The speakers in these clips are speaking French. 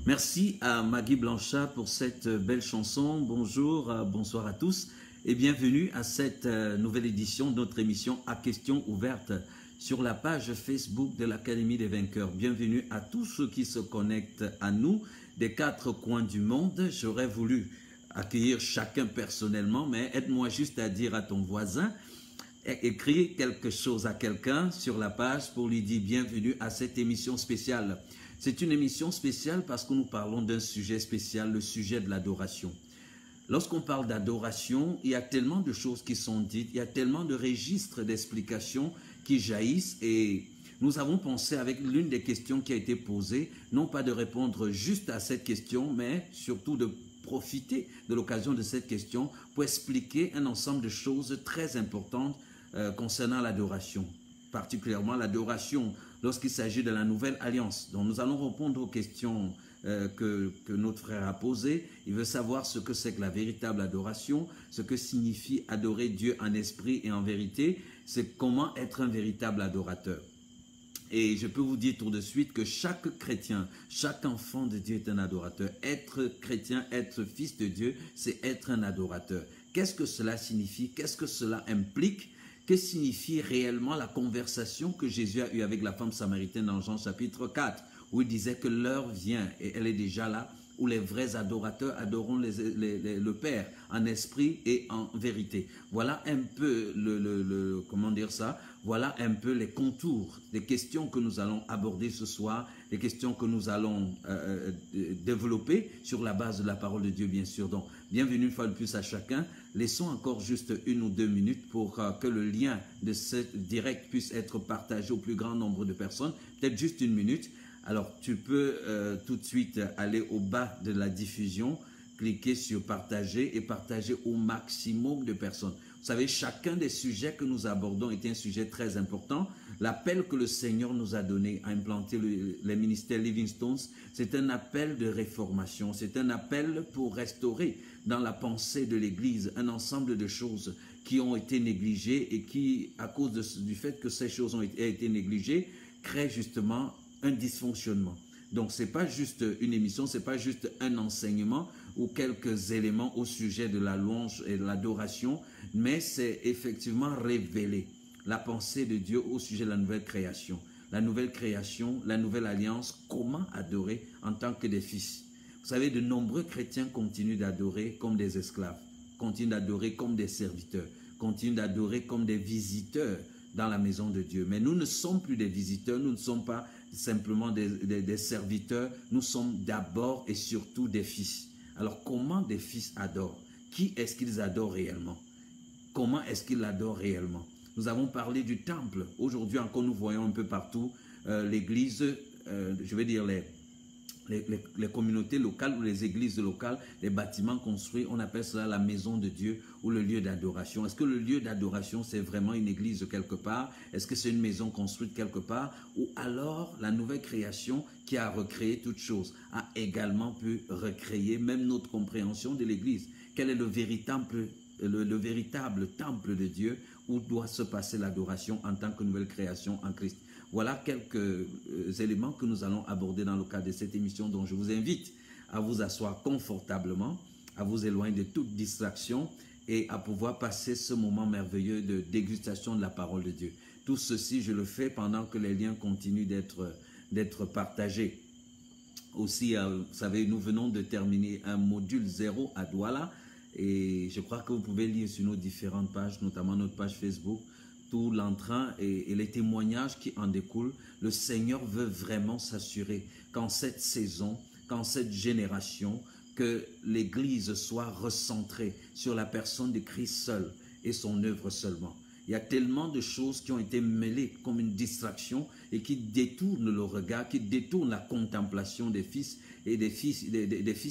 Merci à Maggie Blanchard pour cette belle chanson. Bonjour, bonsoir à tous et bienvenue à cette nouvelle édition de notre émission à questions ouvertes sur la page Facebook de l'Académie des Vainqueurs. Bienvenue à tous ceux qui se connectent à nous des quatre coins du monde. J'aurais voulu accueillir chacun personnellement, mais aide-moi juste à dire à ton voisin, écris quelque chose à quelqu'un sur la page pour lui dire bienvenue à cette émission spéciale. C'est une émission spéciale parce que nous parlons d'un sujet spécial, le sujet de l'adoration. Lorsqu'on parle d'adoration, il y a tellement de choses qui sont dites, il y a tellement de registres d'explications qui jaillissent et nous avons pensé avec l'une des questions qui a été posée, non pas de répondre juste à cette question, mais surtout de profiter de l'occasion de cette question pour expliquer un ensemble de choses très importantes concernant l'adoration, particulièrement l'adoration lorsqu'il s'agit de la nouvelle alliance. Donc nous allons répondre aux questions que notre frère a posées. Il veut savoir ce que c'est que la véritable adoration, ce que signifie adorer Dieu en esprit et en vérité, c'est comment être un véritable adorateur. Et je peux vous dire tout de suite que chaque chrétien, chaque enfant de Dieu est un adorateur. Être chrétien, être fils de Dieu, c'est être un adorateur. Qu'est-ce que cela signifie? Qu'est-ce que cela implique? Que signifie réellement la conversation que Jésus a eue avec la femme samaritaine dans Jean chapitre 4, où il disait que l'heure vient, et elle est déjà là, où les vrais adorateurs adoreront le Père en esprit et en vérité. Voilà un peu comment dire ça, voilà un peu les contours des questions que nous allons aborder ce soir, les questions que nous allons développer sur la base de la parole de Dieu, bien sûr. Donc, bienvenue une fois de plus à chacun. Laissons encore juste 1 ou 2 minutes pour que le lien de ce direct puisse être partagé au plus grand nombre de personnes. Peut-être juste 1 minute. Alors, tu peux tout de suite aller au bas de la diffusion, cliquer sur partager et partager au maximum de personnes. Vous savez, chacun des sujets que nous abordons est un sujet très important. L'appel que le Seigneur nous a donné à implanter les ministères Livingstones, c'est un appel de réformation, c'est un appel pour restaurer dans la pensée de l'Église un ensemble de choses qui ont été négligées et qui, à cause du fait que ces choses ont été négligées, créent justement un dysfonctionnement. Donc, ce n'est pas juste une émission, ce n'est pas juste un enseignement ou quelques éléments au sujet de la louange et de l'adoration, mais c'est effectivement révéler la pensée de Dieu au sujet de la nouvelle création. La nouvelle création, la nouvelle alliance, comment adorer en tant que des fils. Vous savez, de nombreux chrétiens continuent d'adorer comme des esclaves, continuent d'adorer comme des serviteurs, continuent d'adorer comme des visiteurs dans la maison de Dieu. Mais nous ne sommes plus des visiteurs, nous ne sommes pas simplement des serviteurs, nous sommes d'abord et surtout des fils. Alors comment des fils adorent? Qui est-ce qu'ils adorent réellement? Comment est-ce qu'ils l'adorent réellement? Nous avons parlé du temple. Aujourd'hui encore, nous voyons un peu partout l'église, je vais dire les communautés locales ou les églises locales, les bâtiments construits, on appelle cela la maison de Dieu ou le lieu d'adoration. Est-ce que le lieu d'adoration, c'est vraiment une église quelque part? Est-ce que c'est une maison construite quelque part? Ou alors la nouvelle création qui a recréé toutes choses a également pu recréer même notre compréhension de l'église? Quel est le véritable temple de Dieu où doit se passer l'adoration en tant que nouvelle création en Christ? Voilà quelques éléments que nous allons aborder dans le cadre de cette émission, dont je vous invite à vous asseoir confortablement, à vous éloigner de toute distraction et à pouvoir passer ce moment merveilleux de dégustation de la parole de Dieu. Tout ceci, je le fais pendant que les liens continuent d'être partagés. Aussi, vous savez, nous venons de terminer un module 0 à Douala et je crois que vous pouvez lire sur nos différentes pages, notamment notre page Facebook, tout l'entrain et les témoignages qui en découlent. Le Seigneur veut vraiment s'assurer qu'en cette saison, qu'en cette génération, que l'Église soit recentrée sur la personne de Christ seul et son œuvre seulement. Il y a tellement de choses qui ont été mêlées comme une distraction et qui détournent le regard, qui détournent la contemplation des fils et des fils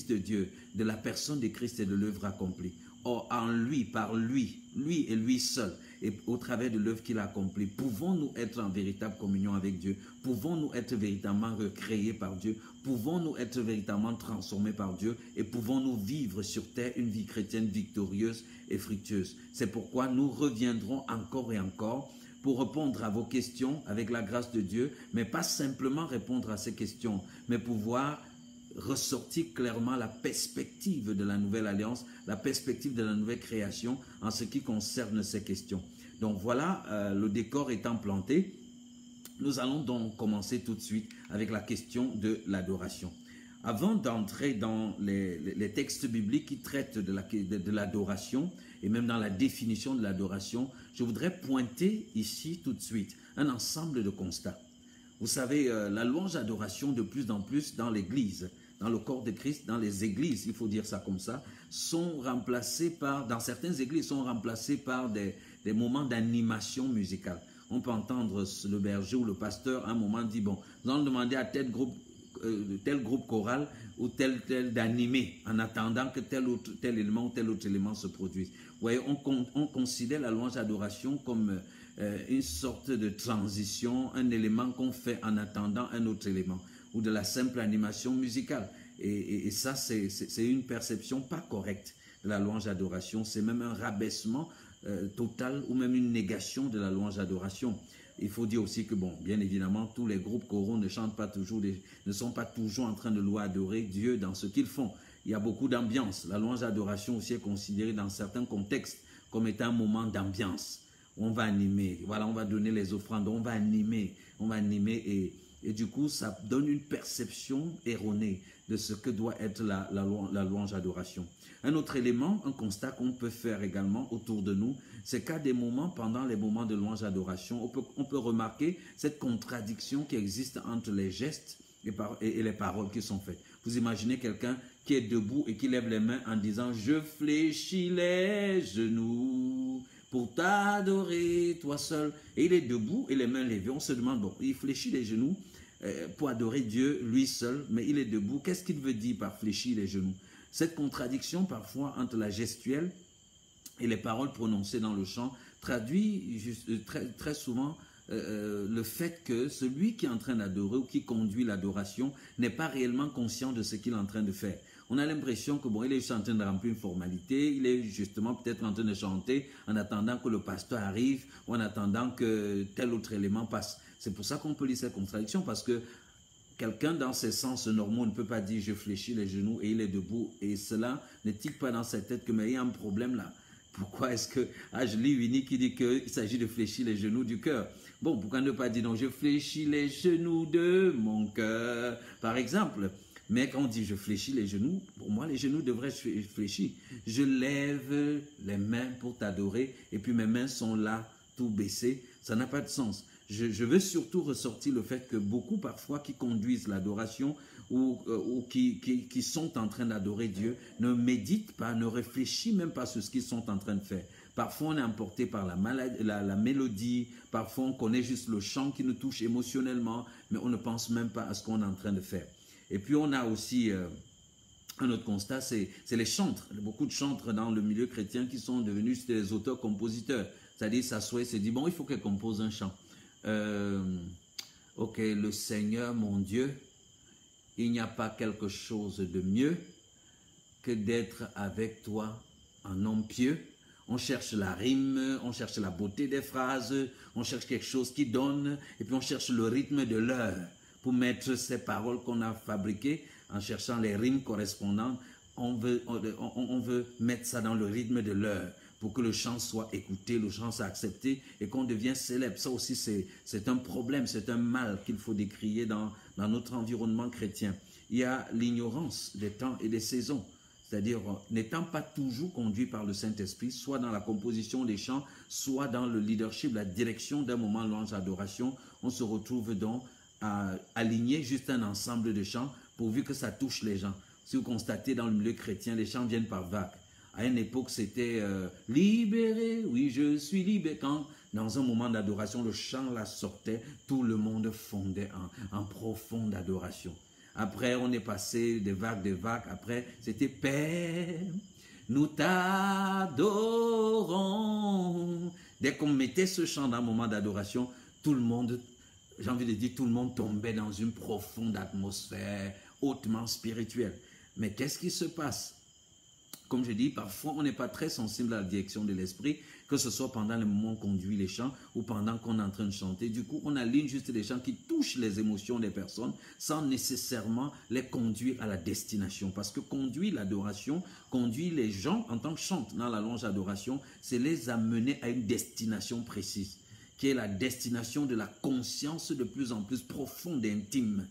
de Dieu, de la personne de Christ et de l'œuvre accomplie. Or, en lui, par lui, lui et lui seul, et au travers de l'œuvre qu'il a accomplie, pouvons-nous être en véritable communion avec Dieu? Pouvons-nous être véritablement recréés par Dieu? Pouvons-nous être véritablement transformés par Dieu? Et pouvons-nous vivre sur terre une vie chrétienne victorieuse et fructueuse? C'est pourquoi nous reviendrons encore et encore pour répondre à vos questions avec la grâce de Dieu, mais pas simplement répondre à ces questions, mais pouvoir ressortir clairement la perspective de la nouvelle alliance, la perspective de la nouvelle création en ce qui concerne ces questions. Donc voilà, le décor étant planté, nous allons donc commencer tout de suite avec la question de l'adoration. Avant d'entrer dans les textes bibliques qui traitent de l'adoration et même dans la définition de l'adoration, je voudrais pointer ici tout de suite un ensemble de constats. Vous savez, la louange adoration de plus en plus dans l'Église, dans le corps de Christ, dans les églises, il faut dire ça comme ça, sont remplacées par, dans certaines églises, sont remplacées par des moments d'animation musicale. On peut entendre le berger ou le pasteur à un moment dit, bon, nous allons demander à tel groupe choral ou tel d'animer en attendant que tel élément ou tel autre élément se produise. Vous voyez, on considère la louange adoration comme une sorte de transition, un élément qu'on fait en attendant un autre élément ou de la simple animation musicale. Et ça, c'est une perception pas correcte de la louange adoration. C'est même un rabaissement total ou même une négation de la louange adoration. Il faut dire aussi que, bon, bien évidemment, tous les groupes choraux ne chantent pas toujours, ne sont pas toujours en train de louer, adorer Dieu dans ce qu'ils font. Il y a beaucoup d'ambiance. La louange adoration aussi est considérée dans certains contextes comme étant un moment d'ambiance. On va animer, voilà, on va donner les offrandes, on va animer et du coup, ça donne une perception erronée de ce que doit être la louange adoration. Un autre élément, un constat qu'on peut faire également autour de nous, c'est qu'à des moments, pendant les moments de louange adoration, on peut remarquer cette contradiction qui existe entre les gestes et les paroles qui sont faites. Vous imaginez quelqu'un qui est debout et qui lève les mains en disant « Je fléchis les genoux pour t'adorer, toi seul ». Et il est debout et les mains levées. On se demande, bon, il fléchit les genoux pour adorer Dieu, lui seul, mais il est debout. Qu'est-ce qu'il veut dire par fléchir les genoux? Cette contradiction parfois entre la gestuelle et les paroles prononcées dans le chant traduit très souvent le fait que celui qui est en train d'adorer ou qui conduit l'adoration n'est pas réellement conscient de ce qu'il est en train de faire. On a l'impression que bon, il est juste en train de remplir une formalité, il est justement peut-être en train de chanter en attendant que le pasteur arrive ou en attendant que tel autre élément passe. C'est pour ça qu'on peut lire cette contradiction, parce que quelqu'un dans ses sens normaux ne peut pas dire « je fléchis les genoux » et il est debout. Et cela ne tique pas dans sa tête que mais il y a un problème là. Pourquoi est-ce que... Ah, je lis Winnie qui dit qu'il s'agit de fléchir les genoux du cœur. Bon, pourquoi ne pas dire « non, je fléchis les genoux de mon cœur » par exemple. Mais quand on dit « je fléchis les genoux », pour moi, les genoux devraient fléchir. Je lève les mains pour t'adorer et puis mes mains sont là, tout baissées. Ça n'a pas de sens. Je veux surtout ressortir le fait que beaucoup parfois qui conduisent l'adoration ou qui sont en train d'adorer Dieu ne méditent pas, ne réfléchissent même pas sur ce qu'ils sont en train de faire. Parfois on est emporté par la mélodie, parfois on connaît juste le chant qui nous touche émotionnellement, mais on ne pense même pas à ce qu'on est en train de faire. Et puis on a aussi un autre constat, c'est les chantres. Beaucoup de chantres dans le milieu chrétien qui sont devenus des auteurs-compositeurs. C'est-à-dire s'assoient et se disent, bon, il faut qu'elle compose un chant. Ok, le Seigneur, mon Dieu, il n'y a pas quelque chose de mieux que d'être avec toi en homme pieux. On cherche la rime, on cherche la beauté des phrases, on cherche quelque chose qui donne, et puis on cherche le rythme de l'heure pour mettre ces paroles qu'on a fabriquées en cherchant les rimes correspondantes. On veut mettre ça dans le rythme de l'heure pour que le chant soit écouté, le chant soit accepté et qu'on devienne célèbre. Ça aussi, c'est un problème, c'est un mal qu'il faut décrier dans notre environnement chrétien. Il y a l'ignorance des temps et des saisons, c'est-à-dire n'étant pas toujours conduit par le Saint-Esprit, soit dans la composition des chants, soit dans le leadership, la direction d'un moment louange adoration, on se retrouve donc à aligner juste un ensemble de chants pourvu que ça touche les gens. Si vous constatez dans le milieu chrétien, les chants viennent par vagues. À une époque, c'était libéré, oui, je suis libéré. Quand, dans un moment d'adoration, le chant là sortait, tout le monde fondait en profonde adoration. Après, on est passé des vagues. Après, c'était Père, nous t'adorons. Dès qu'on mettait ce chant dans un moment d'adoration, tout le monde, j'ai envie de dire, tout le monde tombait dans une profonde atmosphère hautement spirituelle. Mais qu'est-ce qui se passe? Comme je dis, parfois on n'est pas très sensible à la direction de l'esprit, que ce soit pendant le moment où on conduit les chants ou pendant qu'on est en train de chanter. Du coup, on aligne juste des chants qui touchent les émotions des personnes sans nécessairement les conduire à la destination. Parce que conduire l'adoration, conduire les gens en tant que chantent dans la louange d'adoration, c'est les amener à une destination précise, qui est la destination de la conscience de plus en plus profonde et intime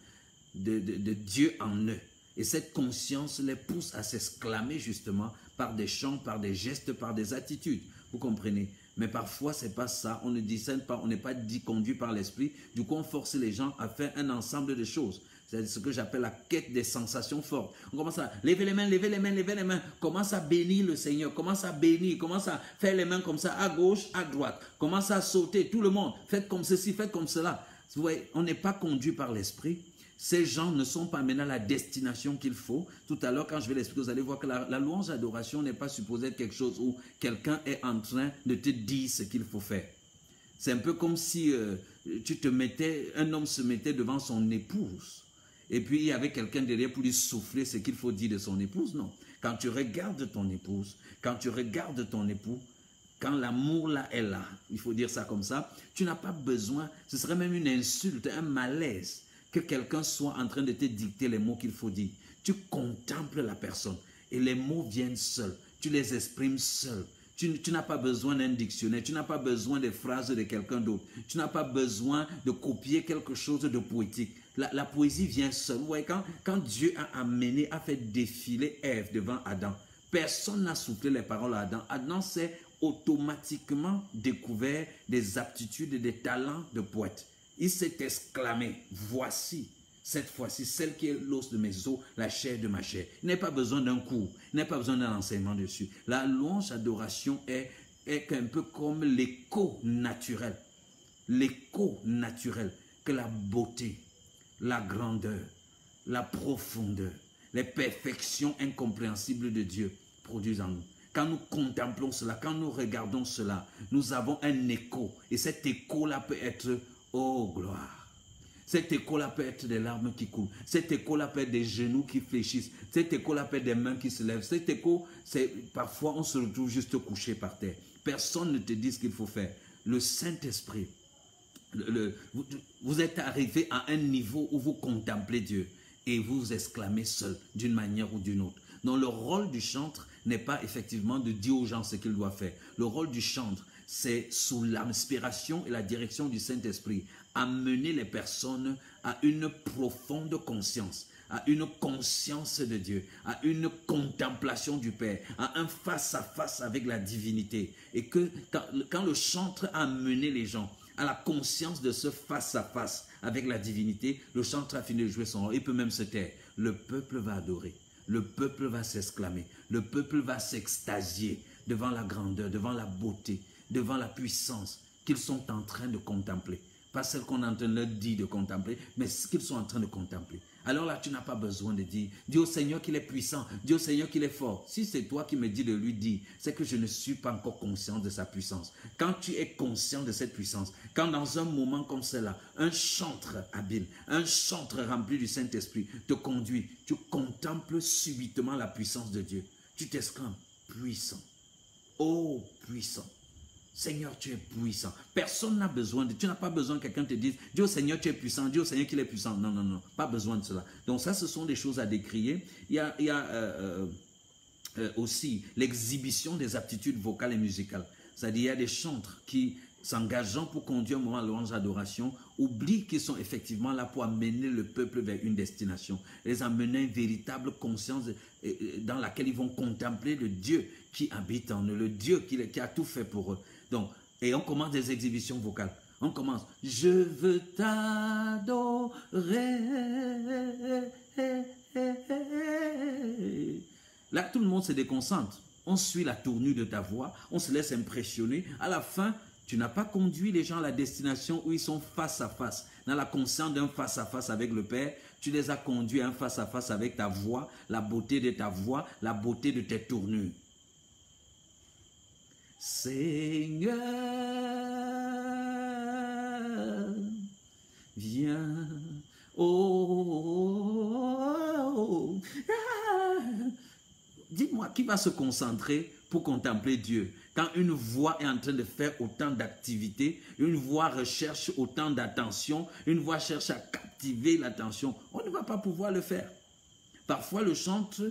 de Dieu en eux. Et cette conscience les pousse à s'exclamer justement par des chants, par des gestes, par des attitudes. Vous comprenez? Mais parfois, ce n'est pas ça. On ne discerne pas, on n'est pas dit conduit par l'esprit. Du coup, on force les gens à faire un ensemble de choses. C'est ce que j'appelle la quête des sensations fortes. On commence à lever les mains, lever les mains, lever les mains. Commence à bénir le Seigneur. Commence à bénir. Commence à faire les mains comme ça, à gauche, à droite. Commence à sauter. Tout le monde, faites comme ceci, faites comme cela. Vous voyez, on n'est pas conduit par l'esprit. Ces gens ne sont pas amenés à la destination qu'il faut. Tout à l'heure, quand je vais l'expliquer, vous allez voir que la louange d'adoration n'est pas supposée être quelque chose où quelqu'un est en train de te dire ce qu'il faut faire. C'est un peu comme si un homme se mettait devant son épouse et puis il y avait quelqu'un derrière pour lui souffler ce qu'il faut dire de son épouse. Non. Quand tu regardes ton épouse, quand tu regardes ton époux, quand l'amour là est là, il faut dire ça comme ça, tu n'as pas besoin, ce serait même une insulte, un malaise, que quelqu'un soit en train de te dicter les mots qu'il faut dire. Tu contemples la personne et les mots viennent seuls. Tu les exprimes seuls. Tu n'as pas besoin d'un dictionnaire. Tu n'as pas besoin des phrases de quelqu'un d'autre. Tu n'as pas besoin de copier quelque chose de poétique. La poésie vient seule. Vous voyez, quand Dieu a fait défiler Ève devant Adam, personne n'a soufflé les paroles à Adam. Adam s'est automatiquement découvert des aptitudes et des talents de poète. Il s'est exclamé, voici, cette fois-ci, celle qui est l'os de mes os, la chair de ma chair. Il n'a pas besoin d'un cours, il n'a pas besoin d'un enseignement dessus. La louange adoration est un peu comme l'écho naturel que la beauté, la grandeur, la profondeur, les perfections incompréhensibles de Dieu produisent en nous. Quand nous contemplons cela, quand nous regardons cela, nous avons un écho. Et cet écho-là peut être oh, gloire. Cet écho-là peut être des larmes qui coulent. Cet écho-là peut être des genoux qui fléchissent. Cet écho-là peut être des mains qui se lèvent. Cet écho, parfois on se retrouve juste couché par terre. Personne ne te dit ce qu'il faut faire. Le Saint-Esprit, vous êtes arrivé à un niveau où vous contemplez Dieu et vous vous exclamez seul d'une manière ou d'une autre. Donc le rôle du chantre n'est pas effectivement de dire aux gens ce qu'ils doivent faire. Le rôle du chantre, c'est sous l'inspiration et la direction du Saint-Esprit, amener les personnes à une profonde conscience, à une conscience de Dieu, à une contemplation du Père, à un face-à-face avec la divinité. Et que quand le chantre a amené les gens à la conscience de ce face-à-face avec la divinité, le chantre a fini de jouer son rôle, il peut même se taire. Le peuple va adorer, le peuple va s'exclamer, le peuple va s'extasier devant la grandeur, devant la beauté, devant la puissance qu'ils sont en train de contempler. Pas celle qu'on est en train de leur dire de contempler, mais ce qu'ils sont en train de contempler. Alors là, tu n'as pas besoin de dire, dis au Seigneur qu'il est puissant, dis au Seigneur qu'il est fort. Si c'est toi qui me dis de lui dire, c'est que je ne suis pas encore conscient de sa puissance. Quand tu es conscient de cette puissance, quand dans un moment comme cela, un chantre habile, un chantre rempli du Saint-Esprit te conduit, tu contemples subitement la puissance de Dieu. Tu t'exclames, puissant, oh puissant. Seigneur, tu es puissant. Personne n'a besoin de... Tu n'as pas besoin que quelqu'un te dise, dis au Seigneur, tu es puissant, dis au Seigneur qu'il est puissant. Non, non, non, pas besoin de cela. Donc ça, ce sont des choses à décrier. Il y a aussi l'exhibition des aptitudes vocales et musicales. C'est-à-dire, il y a des chantres qui, s'engageant pour conduire un moment de louange d'adoration, oublient qu'ils sont effectivement là pour amener le peuple vers une destination. Les amener à une véritable conscience dans laquelle ils vont contempler le Dieu qui habite en eux, le Dieu qui a tout fait pour eux. Donc, et on commence des exhibitions vocales. On commence. Je veux t'adorer. Là, tout le monde se déconcentre. On suit la tournure de ta voix. On se laisse impressionner. À la fin, tu n'as pas conduit les gens à la destination où ils sont face à face. Dans la conscience d'un face à face avec le Père, tu les as conduits à un face à face avec ta voix, la beauté de ta voix, la beauté de tes tournures. Seigneur, viens. Oh, dis-moi, qui va se concentrer pour contempler Dieu? Quand une voix est en train de faire autant d'activités, une voix recherche autant d'attention, une voix cherche à captiver l'attention, on ne va pas pouvoir le faire. Parfois, le chantre,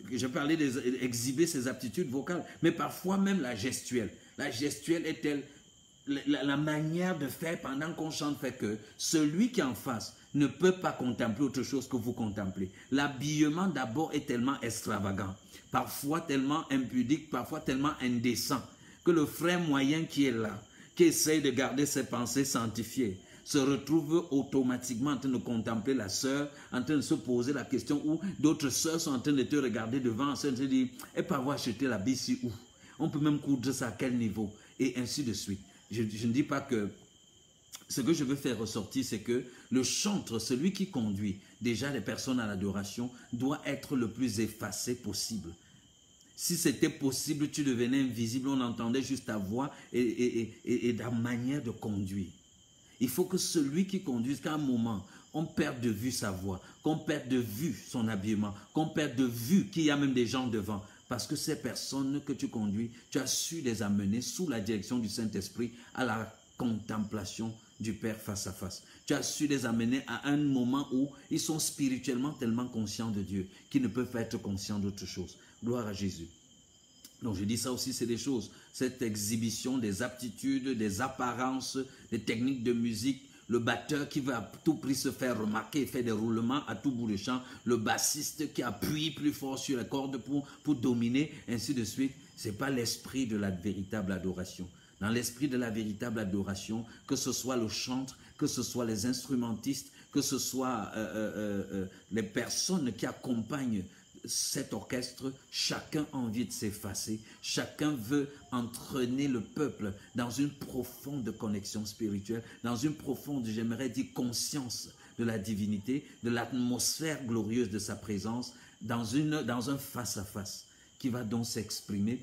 je parlais d'exhiber ses aptitudes vocales, mais parfois même la gestuelle. La gestuelle est telle, la manière de faire pendant qu'on chante fait que celui qui est en face ne peut pas contempler autre chose que vous contemplez. L'habillement d'abord est tellement extravagant, parfois tellement impudique, parfois tellement indécent, que le frère moyen qui est là, qui essaye de garder ses pensées sanctifiées, se retrouve automatiquement en train de contempler la sœur, en train de se poser la question où d'autres sœurs sont en train de te regarder devant, en train de te dire, et pas avoir acheté la ici où? On peut même coudre ça à quel niveau? Et ainsi de suite. Je ne dis pas que ce que je veux faire ressortir, c'est que le chantre, celui qui conduit déjà les personnes à l'adoration, doit être le plus effacé possible. Si c'était possible, tu devenais invisible, on entendait juste ta voix et ta manière de conduire. Il faut que celui qui conduise, qu'à un moment, on perde de vue sa voix, qu'on perde de vue son habillement, qu'on perde de vue qu'il y a même des gens devant. Parce que ces personnes que tu conduis, tu as su les amener sous la direction du Saint-Esprit à la contemplation du Père face à face. Tu as su les amener à un moment où ils sont spirituellement tellement conscients de Dieu qu'ils ne peuvent pas être conscients d'autre chose. Gloire à Jésus. Donc je dis ça aussi, c'est des choses. Cette exhibition des aptitudes, des apparences, des techniques de musique, le batteur qui veut à tout prix se faire remarquer, fait des roulements à tout bout de champ, le bassiste qui appuie plus fort sur les cordes pour dominer, ainsi de suite. Ce n'est pas l'esprit de la véritable adoration. Dans l'esprit de la véritable adoration, que ce soit le chantre, que ce soit les instrumentistes, que ce soit les personnes qui accompagnent cet orchestre, chacun a envie de s'effacer, chacun veut entraîner le peuple dans une profonde connexion spirituelle, dans une profonde, j'aimerais dire, conscience de la divinité, de l'atmosphère glorieuse de sa présence, dans un face-à-face qui va donc s'exprimer,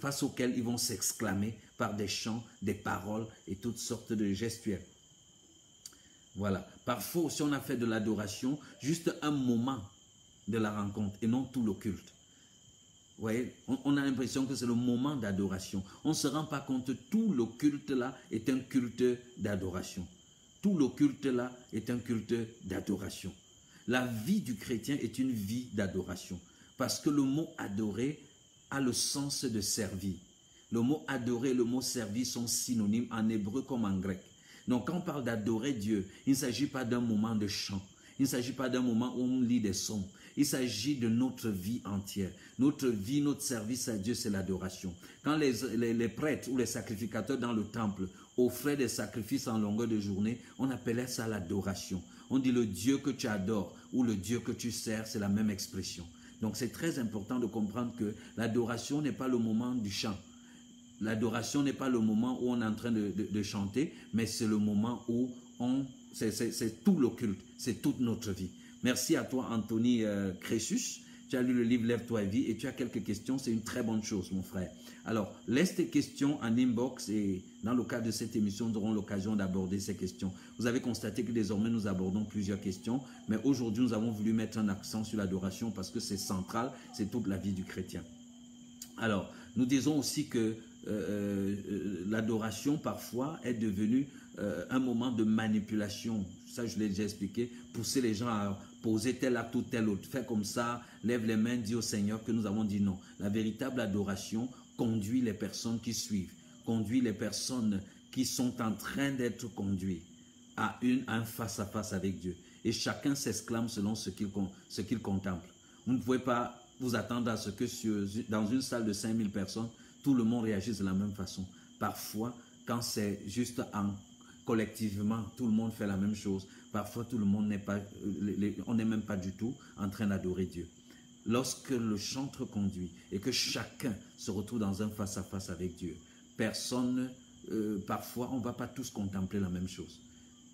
face auquel ils vont s'exclamer par des chants, des paroles et toutes sortes de gestuels. Voilà. Parfois aussi on a fait de l'adoration juste un moment de la rencontre et non tout le culte. Vous voyez, on a l'impression que c'est le moment d'adoration. On ne se rend pas compte que tout le culte là est un culte d'adoration. Tout le culte là est un culte d'adoration. La vie du chrétien est une vie d'adoration. Parce que le mot adorer a le sens de servir. Le mot adorer et le mot servir sont synonymes en hébreu comme en grec. Donc quand on parle d'adorer Dieu, il ne s'agit pas d'un moment de chant. Il ne s'agit pas d'un moment où on lit des psaumes. Il s'agit de notre vie entière. Notre vie, notre service à Dieu, c'est l'adoration. Quand les prêtres ou les sacrificateurs dans le temple offraient des sacrifices en longueur de journée, on appelait ça l'adoration. On dit le Dieu que tu adores ou le Dieu que tu sers, c'est la même expression. Donc c'est très important de comprendre que l'adoration n'est pas le moment du chant. L'adoration n'est pas le moment où on est en train de chanter, mais c'est le moment où c'est tout le culte, c'est toute notre vie. Merci à toi, Anthony Crésus. Tu as lu le livre Lève-toi et vis et tu as quelques questions. C'est une très bonne chose, mon frère. Alors, laisse tes questions en inbox et dans le cadre de cette émission, nous aurons l'occasion d'aborder ces questions. Vous avez constaté que désormais, nous abordons plusieurs questions, mais aujourd'hui, nous avons voulu mettre un accent sur l'adoration parce que c'est central, c'est toute la vie du chrétien. Alors, nous disons aussi que l'adoration, parfois, est devenue un moment de manipulation. Ça, je l'ai déjà expliqué. Pousser les gens à poser tel acte ou tel autre. Fais comme ça, lève les mains, dis au Seigneur que nous avons dit non. La véritable adoration conduit les personnes qui suivent, conduit les personnes qui sont en train d'être conduites à un face-à-face avec Dieu. Et chacun s'exclame selon ce qu'il contemple. Vous ne pouvez pas vous attendre à ce que dans une salle de 5000 personnes, tout le monde réagisse de la même façon. Parfois, quand c'est juste collectivement, tout le monde fait la même chose. Parfois, tout le monde n'est pas, on n'est même pas du tout en train d'adorer Dieu. Lorsque le chantre conduit et que chacun se retrouve dans un face-à-face avec Dieu, personne, parfois, on ne va pas tous contempler la même chose.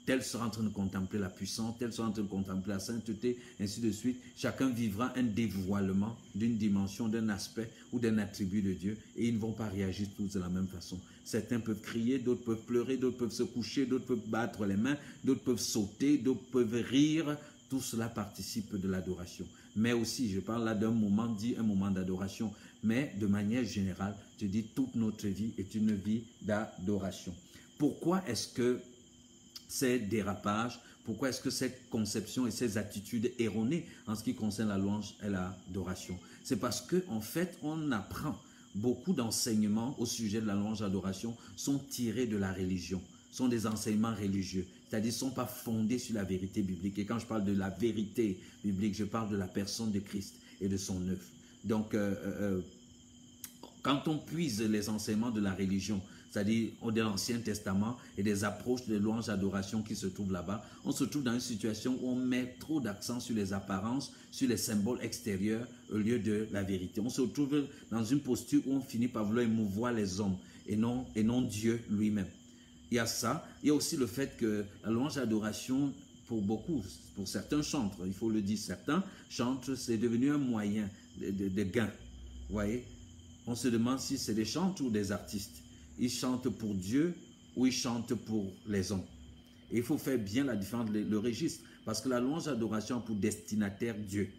tel sera en train de contempler la puissance, tel sera en train de contempler la sainteté, ainsi de suite. Chacun vivra un dévoilement d'une dimension, d'un aspect ou d'un attribut de Dieu et ils ne vont pas réagir tous de la même façon. Certains peuvent crier, d'autres peuvent pleurer, d'autres peuvent se coucher, d'autres peuvent battre les mains, d'autres peuvent sauter, d'autres peuvent rire. Tout cela participe de l'adoration. Mais aussi, je parle là d'un moment dit, un moment d'adoration, mais de manière générale, je dis toute notre vie est une vie d'adoration. Pourquoi est-ce que ces dérapages, pourquoi est-ce que cette conception et ces attitudes erronées en ce qui concerne la louange et l'adoration? C'est parce que en fait, on apprend beaucoup d'enseignements au sujet de la louange et l'adoration sont tirés de la religion, sont des enseignements religieux, c'est-à-dire ne sont pas fondés sur la vérité biblique. Et quand je parle de la vérité biblique, je parle de la personne de Christ et de son œuvre. Donc, quand on puise les enseignements de la religion, c'est-à-dire de l'Ancien Testament et des approches de louange d'adoration qui se trouvent là-bas, on se trouve dans une situation où on met trop d'accent sur les apparences, sur les symboles extérieurs au lieu de la vérité. On se trouve dans une posture où on finit par vouloir émouvoir les hommes et non Dieu lui-même. Il y a ça. Il y a aussi le fait que la louange d'adoration, pour beaucoup, pour certains chantres, il faut le dire, certains chantres, c'est devenu un moyen de gain. Vous voyez? On se demande si c'est des chantres ou des artistes. Ils chantent pour Dieu ou ils chantent pour les hommes. Et il faut faire bien la différence, le registre. Parce que la louange d'adoration a pour destinataire Dieu.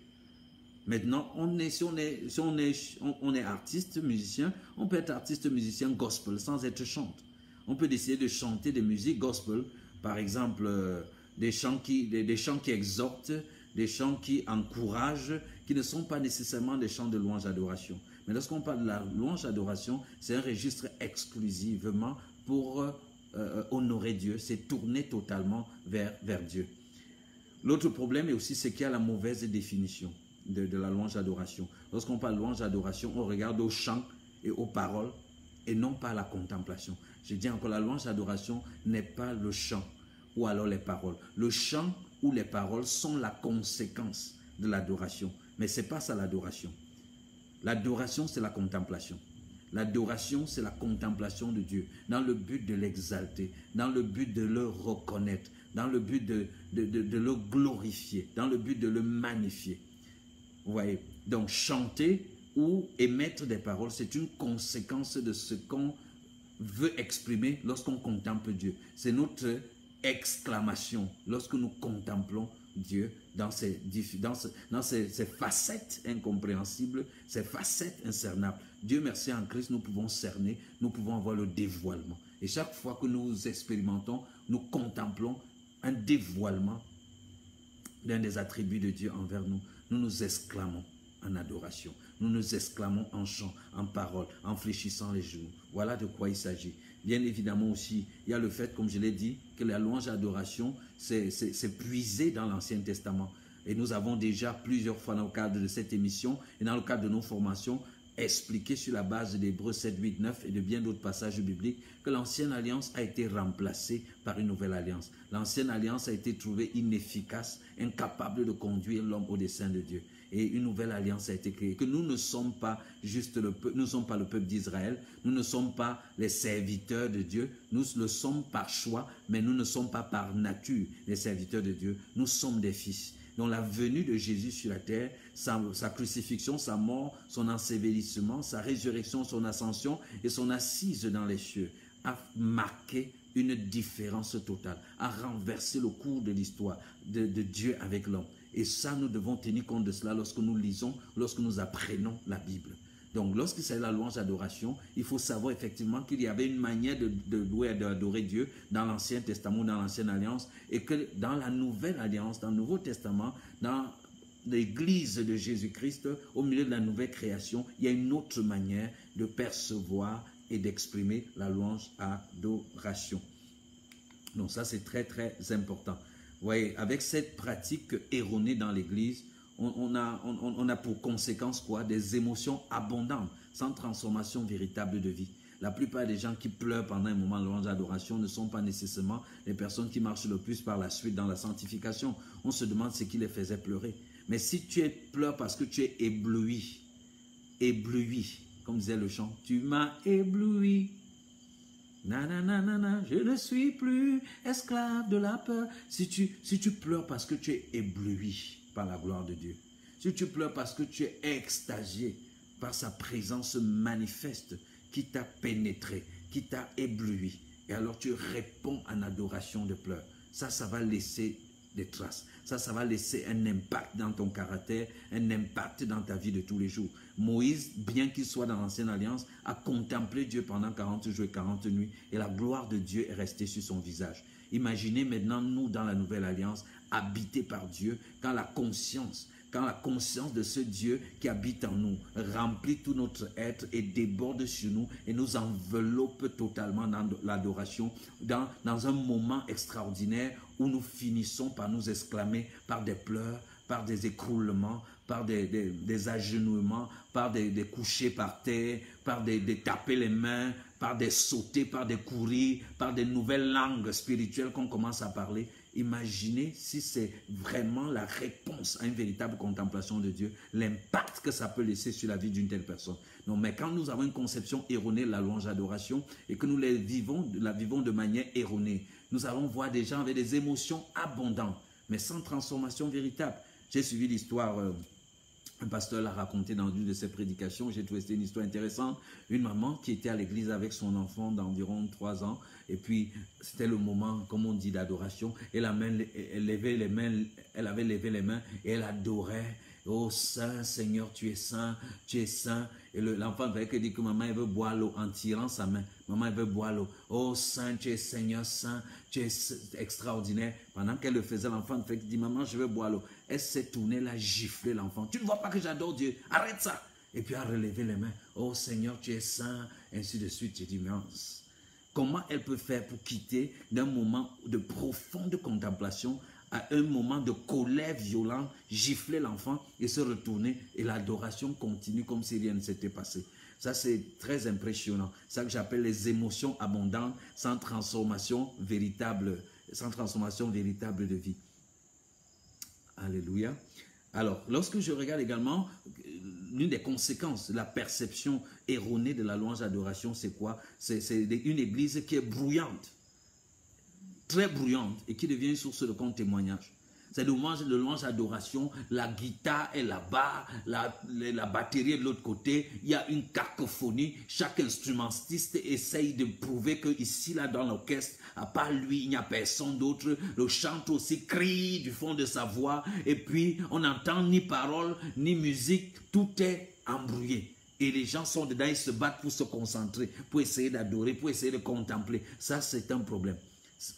Maintenant, si on est artiste, musicien, on peut être artiste, musicien gospel sans être chanteur. On peut décider de chanter des musiques gospel, par exemple des chants qui exhortent, des chants qui encouragent, qui ne sont pas nécessairement des chants de louange d'adoration. Mais lorsqu'on parle de la louange d'adoration, c'est un registre exclusivement pour honorer Dieu, c'est tourner totalement vers Dieu. L'autre problème est aussi c'est qu'il y a la mauvaise définition de la louange d'adoration. Lorsqu'on parle de louange d'adoration, on regarde aux chants et aux paroles et non pas à la contemplation. Je dis encore, la louange d'adoration n'est pas le chant ou alors les paroles. Le chant ou les paroles sont la conséquence de l'adoration, mais ce n'est pas ça l'adoration. L'adoration, c'est la contemplation. L'adoration, c'est la contemplation de Dieu, dans le but de l'exalter, dans le but de le reconnaître, dans le but de le glorifier, dans le but de le magnifier. Vous voyez? Donc, chanter ou émettre des paroles, c'est une conséquence de ce qu'on veut exprimer lorsqu'on contemple Dieu. C'est notre exclamation lorsque nous contemplons Dieu dans ses facettes incompréhensibles, ses facettes incernables. Dieu merci, en Christ, nous pouvons cerner, nous pouvons avoir le dévoilement. Et chaque fois que nous expérimentons, nous contemplons un dévoilement d'un des attributs de Dieu envers nous. Nous nous exclamons en adoration. Nous nous exclamons en chant, en parole, en fléchissant les genoux. Voilà de quoi il s'agit. Bien évidemment aussi, il y a le fait, comme je l'ai dit, que la louange d'adoration, c'est puisé dans l'Ancien Testament. Et nous avons déjà plusieurs fois dans le cadre de cette émission et dans le cadre de nos formations, expliqué sur la base d'Hébreux 7, 8, 9 et de bien d'autres passages bibliques que l'ancienne alliance a été remplacée par une nouvelle alliance. L'ancienne alliance a été trouvée inefficace, incapable de conduire l'homme au dessein de Dieu. Et une nouvelle alliance a été créée, que nous ne sommes pas juste le peuple, nous ne sommes pas le peuple d'Israël, nous ne sommes pas les serviteurs de Dieu, nous le sommes par choix, mais nous ne sommes pas par nature les serviteurs de Dieu, nous sommes des fils. Donc la venue de Jésus sur la terre, sa crucifixion, sa mort, son ensevelissement, sa résurrection, son ascension et son assise dans les cieux a marqué une différence totale, a renversé le cours de l'histoire de Dieu avec l'homme. Et ça, nous devons tenir compte de cela lorsque nous lisons, lorsque nous apprenons la Bible. Donc, lorsqu'il s'agit de la louange d'adoration, il faut savoir effectivement qu'il y avait une manière de louer et d'adorer Dieu dans l'Ancien Testament, dans l'Ancienne Alliance, et que dans la Nouvelle Alliance, dans le Nouveau Testament, dans l'Église de Jésus-Christ, au milieu de la nouvelle création, il y a une autre manière de percevoir et d'exprimer la louange adoration. Donc, ça, c'est très, très important. Vous voyez, avec cette pratique erronée dans l'Église, on a pour conséquence quoi? Des émotions abondantes, sans transformation véritable de vie. La plupart des gens qui pleurent pendant un moment de louange d'adoration ne sont pas nécessairement les personnes qui marchent le plus par la suite dans la sanctification. On se demande ce qui les faisait pleurer. Mais si tu pleures parce que tu es ébloui, comme disait le chant, tu m'as ébloui. Nanana, je ne suis plus esclave de la peur. Si tu pleures parce que tu es ébloui par la gloire de Dieu, si tu pleures parce que tu es extasié par sa présence manifeste qui t'a pénétré, qui t'a ébloui, et alors tu réponds en adoration de pleurs, ça va laisser des traces. Ça va laisser un impact dans ton caractère, un impact dans ta vie de tous les jours. Moïse, bien qu'il soit dans l'Ancienne Alliance, a contemplé Dieu pendant 40 jours et 40 nuits et la gloire de Dieu est restée sur son visage. Imaginez maintenant nous dans la Nouvelle Alliance, habités par Dieu, quand la conscience de ce Dieu qui habite en nous remplit tout notre être et déborde sur nous et nous enveloppe totalement dans l'adoration, dans un moment extraordinaire où nous finissons par nous exclamer par des pleurs, par des écroulements, par des agenouillements, par des couchers par terre, par des taper les mains, par des sauter, par des courir, par des nouvelles langues spirituelles qu'on commence à parler. Imaginez si c'est vraiment la réponse à une véritable contemplation de Dieu, l'impact que ça peut laisser sur la vie d'une telle personne. Non, mais quand nous avons une conception erronée de la louange adoration et que nous la vivons de manière erronée, nous allons voir des gens avec des émotions abondantes, mais sans transformation véritable. J'ai suivi l'histoire, un pasteur l'a raconté dans une de ses prédications, j'ai trouvé c'était une histoire intéressante. Une maman qui était à l'église avec son enfant d'environ 3 ans, et puis c'était le moment, comme on dit, d'adoration. Elle avait levé les mains et elle adorait. Oh Saint Seigneur, tu es saint, tu es saint. Et l'enfant dit que maman elle veut boire l'eau en tirant sa main. Maman elle veut boire l'eau. Oh Saint, tu es Seigneur saint, tu es extraordinaire. Pendant qu'elle le faisait, l'enfant dit maman je veux boire l'eau. Elle s'est tournée, elle a giflé l'enfant. Tu ne vois pas que j'adore Dieu, arrête ça. Et puis elle a relevé les mains. Oh Seigneur, tu es saint, ainsi de suite. J'ai dit mince. Comment elle peut faire pour quitter d'un moment de profonde contemplation à un moment de colère violente, gifler l'enfant et se retourner et l'adoration continue comme si rien ne s'était passé. Ça, c'est très impressionnant. C'est ça que j'appelle les émotions abondantes sans transformation véritable de vie. Alléluia. Alors, lorsque je regarde également, l'une des conséquences de la perception erronée de la louange adoration, c'est quoi? C'est une église qui est bruyante, très bruyante, et qui devient une source de témoignage. C'est le louange adoration, la guitare est là-bas, la batterie est de l'autre côté, il y a une cacophonie, chaque instrumentiste essaye de prouver que ici, là, dans l'orchestre, à part lui, il n'y a personne d'autre. Le chanteur aussi crie du fond de sa voix, et puis on n'entend ni parole, ni musique, tout est embrouillé. Et les gens sont dedans, ils se battent pour se concentrer, pour essayer d'adorer, pour essayer de contempler. Ça, c'est un problème.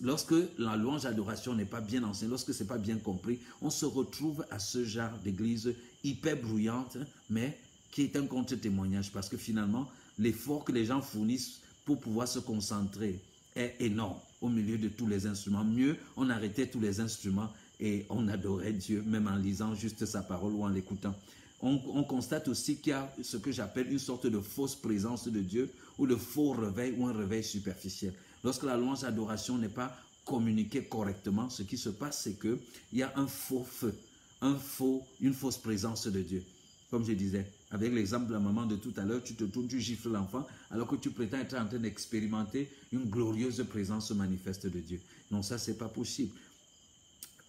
Lorsque la louange d'adoration n'est pas bien enseignée, lorsque ce n'est pas bien compris, on se retrouve à ce genre d'église hyper bruyante, mais qui est un contre-témoignage, parce que finalement, l'effort que les gens fournissent pour pouvoir se concentrer est énorme au milieu de tous les instruments. Mieux, on arrêtait tous les instruments et on adorait Dieu, même en lisant juste sa parole ou en l'écoutant. On constate aussi qu'il y a ce que j'appelle une sorte de fausse présence de Dieu ou de faux réveil ou un réveil superficiel. Lorsque la louange d'adoration n'est pas communiquée correctement, ce qui se passe, c'est qu'il y a un faux feu, une fausse présence de Dieu. Comme je disais, avec l'exemple de la maman de tout à l'heure, tu te tournes, tu gifles l'enfant, alors que tu prétends être en train d'expérimenter une glorieuse présence manifeste de Dieu. Non, ça, c'est pas possible.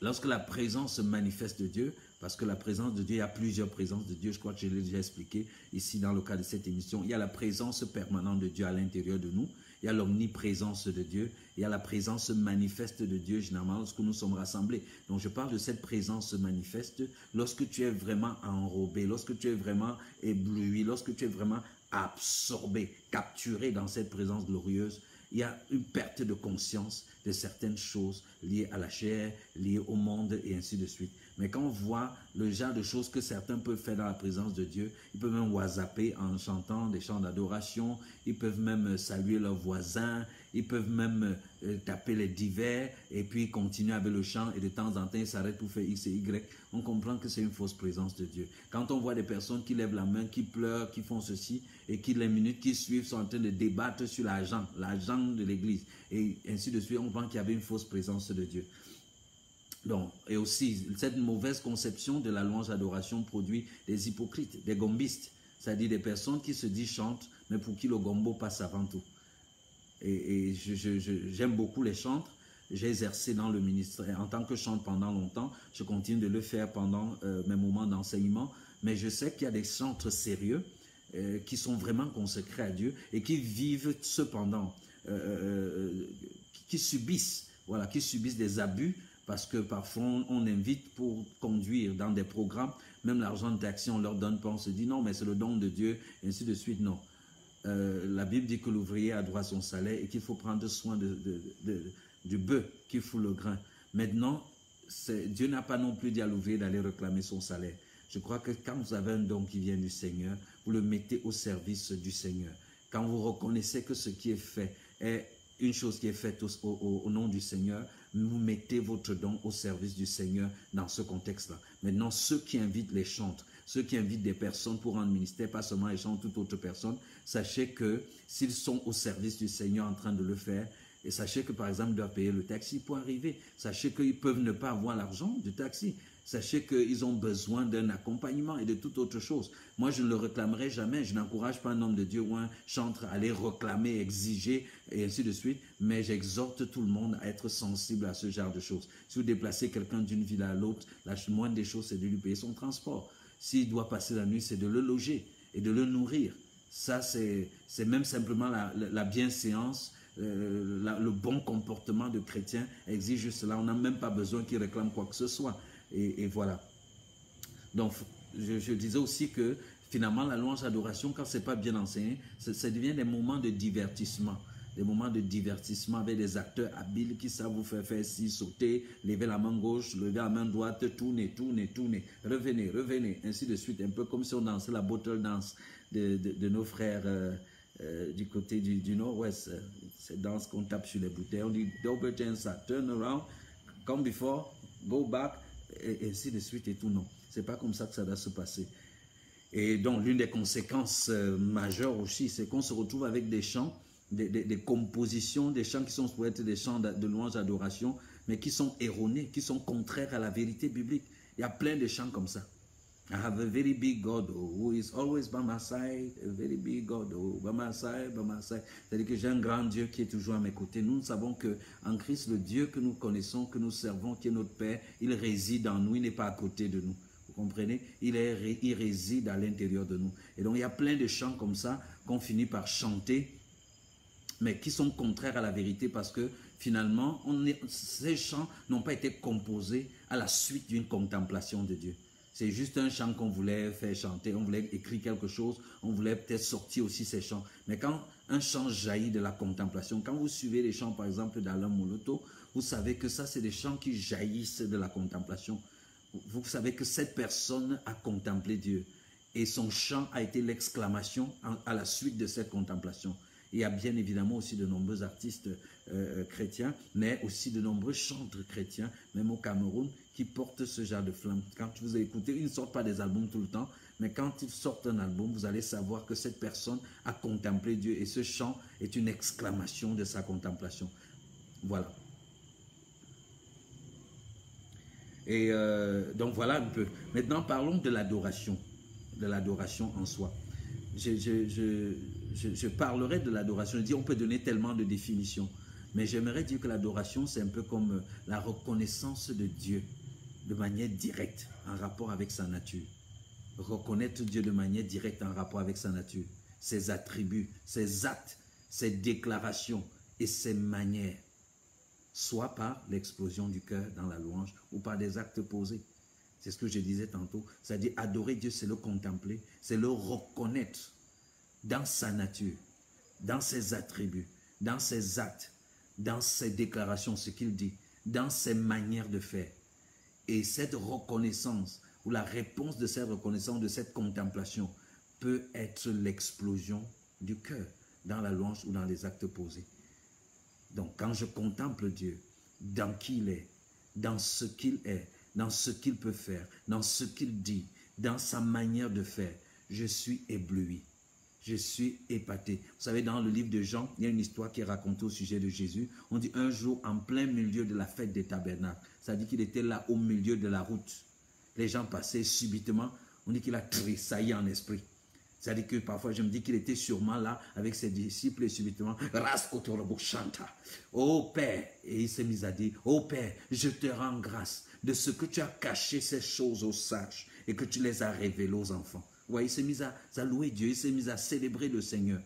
Lorsque la présence manifeste de Dieu, parce que la présence de Dieu, il y a plusieurs présences de Dieu, je crois que je l'ai déjà expliqué ici dans le cadre de cette émission. Il y a la présence permanente de Dieu à l'intérieur de nous, il y a l'omniprésence de Dieu, il y a la présence manifeste de Dieu, généralement, lorsque nous sommes rassemblés. Donc, je parle de cette présence manifeste lorsque tu es vraiment enrobé, lorsque tu es vraiment ébloui, lorsque tu es vraiment absorbé, capturé dans cette présence glorieuse. Il y a une perte de conscience de certaines choses liées à la chair, liées au monde et ainsi de suite. Mais quand on voit le genre de choses que certains peuvent faire dans la présence de Dieu, ils peuvent même whatsapper en chantant des chants d'adoration, ils peuvent même saluer leurs voisins, ils peuvent même taper les divers et puis continuer avec le chant et de temps en temps ils s'arrêtent pour faire X et Y. On comprend que c'est une fausse présence de Dieu. Quand on voit des personnes qui lèvent la main, qui pleurent, qui font ceci et qui les minutes qui suivent sont en train de débattre sur l'argent de l'église et ainsi de suite, on pense qu'il y avait une fausse présence de Dieu. Donc, et aussi, cette mauvaise conception de la louange d'adoration produit des hypocrites, des gombistes, c'est-à-dire des personnes qui se disent chantent, mais pour qui le gombo passe avant tout. Et j'aime beaucoup les chantres. J'ai exercé dans le ministère en tant que chantre pendant longtemps. Je continue de le faire pendant mes moments d'enseignement. Mais je sais qu'il y a des chantres sérieux qui sont vraiment consacrés à Dieu et qui vivent cependant, qui subissent, voilà, qui subissent des abus parce que parfois on invite pour conduire dans des programmes, même l'argent de taxi on leur donne pas, on se dit non mais c'est le don de Dieu, et ainsi de suite, non. La Bible dit que l'ouvrier a droit à son salaire et qu'il faut prendre soin du bœuf qui fout le grain. Maintenant, Dieu n'a pas non plus dit à l'ouvrier d'aller réclamer son salaire. Je crois que quand vous avez un don qui vient du Seigneur, vous le mettez au service du Seigneur. Quand vous reconnaissez que ce qui est fait est une chose qui est faite au nom du Seigneur, vous mettez votre don au service du Seigneur dans ce contexte-là. Maintenant, ceux qui invitent les chantres, ceux qui invitent des personnes pour rendre ministère, pas seulement les chantres, toute autre personne, sachez que s'ils sont au service du Seigneur en train de le faire, et sachez que par exemple, ils doivent payer le taxi pour arriver. Sachez qu'ils peuvent ne pas avoir l'argent du taxi. Sachez qu'ils ont besoin d'un accompagnement et de toute autre chose. Moi, je ne le réclamerai jamais. Je n'encourage pas un homme de Dieu ou un chantre à aller réclamer, exiger et ainsi de suite. Mais j'exhorte tout le monde à être sensible à ce genre de choses. Si vous déplacez quelqu'un d'une ville à l'autre, la moindre des choses, c'est de lui payer son transport. S'il doit passer la nuit, c'est de le loger et de le nourrir. Ça, c'est même simplement la bienséance. Le bon comportement de chrétien exige cela. On n'a même pas besoin qu'il réclame quoi que ce soit. Et voilà. Donc, je disais aussi que finalement, la louange adoration, quand ce n'est pas bien enseigné, ça devient des moments de divertissement. Des moments de divertissement avec des acteurs habiles qui savent vous faire ci, sauter, lever la main gauche, lever la main droite, tourner, revenez, revenez, ainsi de suite. Un peu comme si on dansait la bottle dance de nos frères du côté du nord-ouest. Cette danse qu'on tape sur les bouteilles. On dit double ça, turn around, come before, go back, et ainsi de suite et tout. Non, c'est pas comme ça que ça doit se passer. Et donc l'une des conséquences majeures aussi, c'est qu'on se retrouve avec des chants, des compositions, des chants qui sont pour être des chants de louange, d'adoration, mais qui sont erronés, qui sont contraires à la vérité biblique. Il y a plein de chants comme ça. I have a very big God who is always by my side, a very big God by my side, by my side. C'est-à-dire que j'ai un grand Dieu qui est toujours à mes côtés. Nous savons qu'en Christ, le Dieu que nous connaissons, que nous servons, qui est notre Père, il réside en nous, il n'est pas à côté de nous. Vous comprenez? Il réside à l'intérieur de nous. Et donc, il y a plein de chants comme ça qu'on finit par chanter, mais qui sont contraires à la vérité parce que finalement, ces chants n'ont pas été composés à la suite d'une contemplation de Dieu. C'est juste un chant qu'on voulait faire chanter, on voulait écrire quelque chose, on voulait peut-être sortir aussi ces chants. Mais quand un chant jaillit de la contemplation, quand vous suivez les chants par exemple d'Alain Moloto, vous savez que ça c'est des chants qui jaillissent de la contemplation. Vous savez que cette personne a contemplé Dieu et son chant a été l'exclamation à la suite de cette contemplation. Il y a bien évidemment aussi de nombreux artistes chrétiens, mais aussi de nombreux chantres chrétiens, même au Cameroun, qui portent ce genre de flamme. Quand vous écoutez, ils ne sortent pas des albums tout le temps, mais quand ils sortent un album, vous allez savoir que cette personne a contemplé Dieu et ce chant est une exclamation de sa contemplation. Voilà. Et donc voilà un peu. Maintenant, parlons de l'adoration en soi. Je parlerai de l'adoration. Je dis, on peut donner tellement de définitions, mais j'aimerais dire que l'adoration, c'est un peu comme la reconnaissance de Dieu de manière directe en rapport avec sa nature. Reconnaître Dieu de manière directe en rapport avec sa nature, ses attributs, ses actes, ses déclarations et ses manières, soit par l'explosion du cœur dans la louange ou par des actes posés. C'est ce que je disais tantôt, c'est-à-dire adorer Dieu, c'est le contempler, c'est le reconnaître dans sa nature, dans ses attributs, dans ses actes, dans ses déclarations, ce qu'il dit, dans ses manières de faire. Et cette reconnaissance, ou la réponse de cette reconnaissance, de cette contemplation, peut être l'explosion du cœur dans la louange ou dans les actes posés. Donc, quand je contemple Dieu, dans qui il est, dans ce qu'il est, dans ce qu'il peut faire, dans ce qu'il dit, dans sa manière de faire, je suis ébloui. Je suis épaté. Vous savez, dans le livre de Jean, il y a une histoire qui est racontée au sujet de Jésus. On dit un jour, en plein milieu de la fête des tabernacles, ça dit qu'il était là au milieu de la route. Les gens passaient subitement, on dit qu'il a tressailli en esprit. C'est-à-dire que parfois je me dis qu'il était sûrement là avec ses disciples et subitement, oh Père, et il s'est mis à dire, oh Père, je te rends grâce de ce que tu as caché ces choses aux sages et que tu les as révélées aux enfants. Vous voyez, il s'est mis à louer Dieu, il s'est mis à célébrer le Seigneur.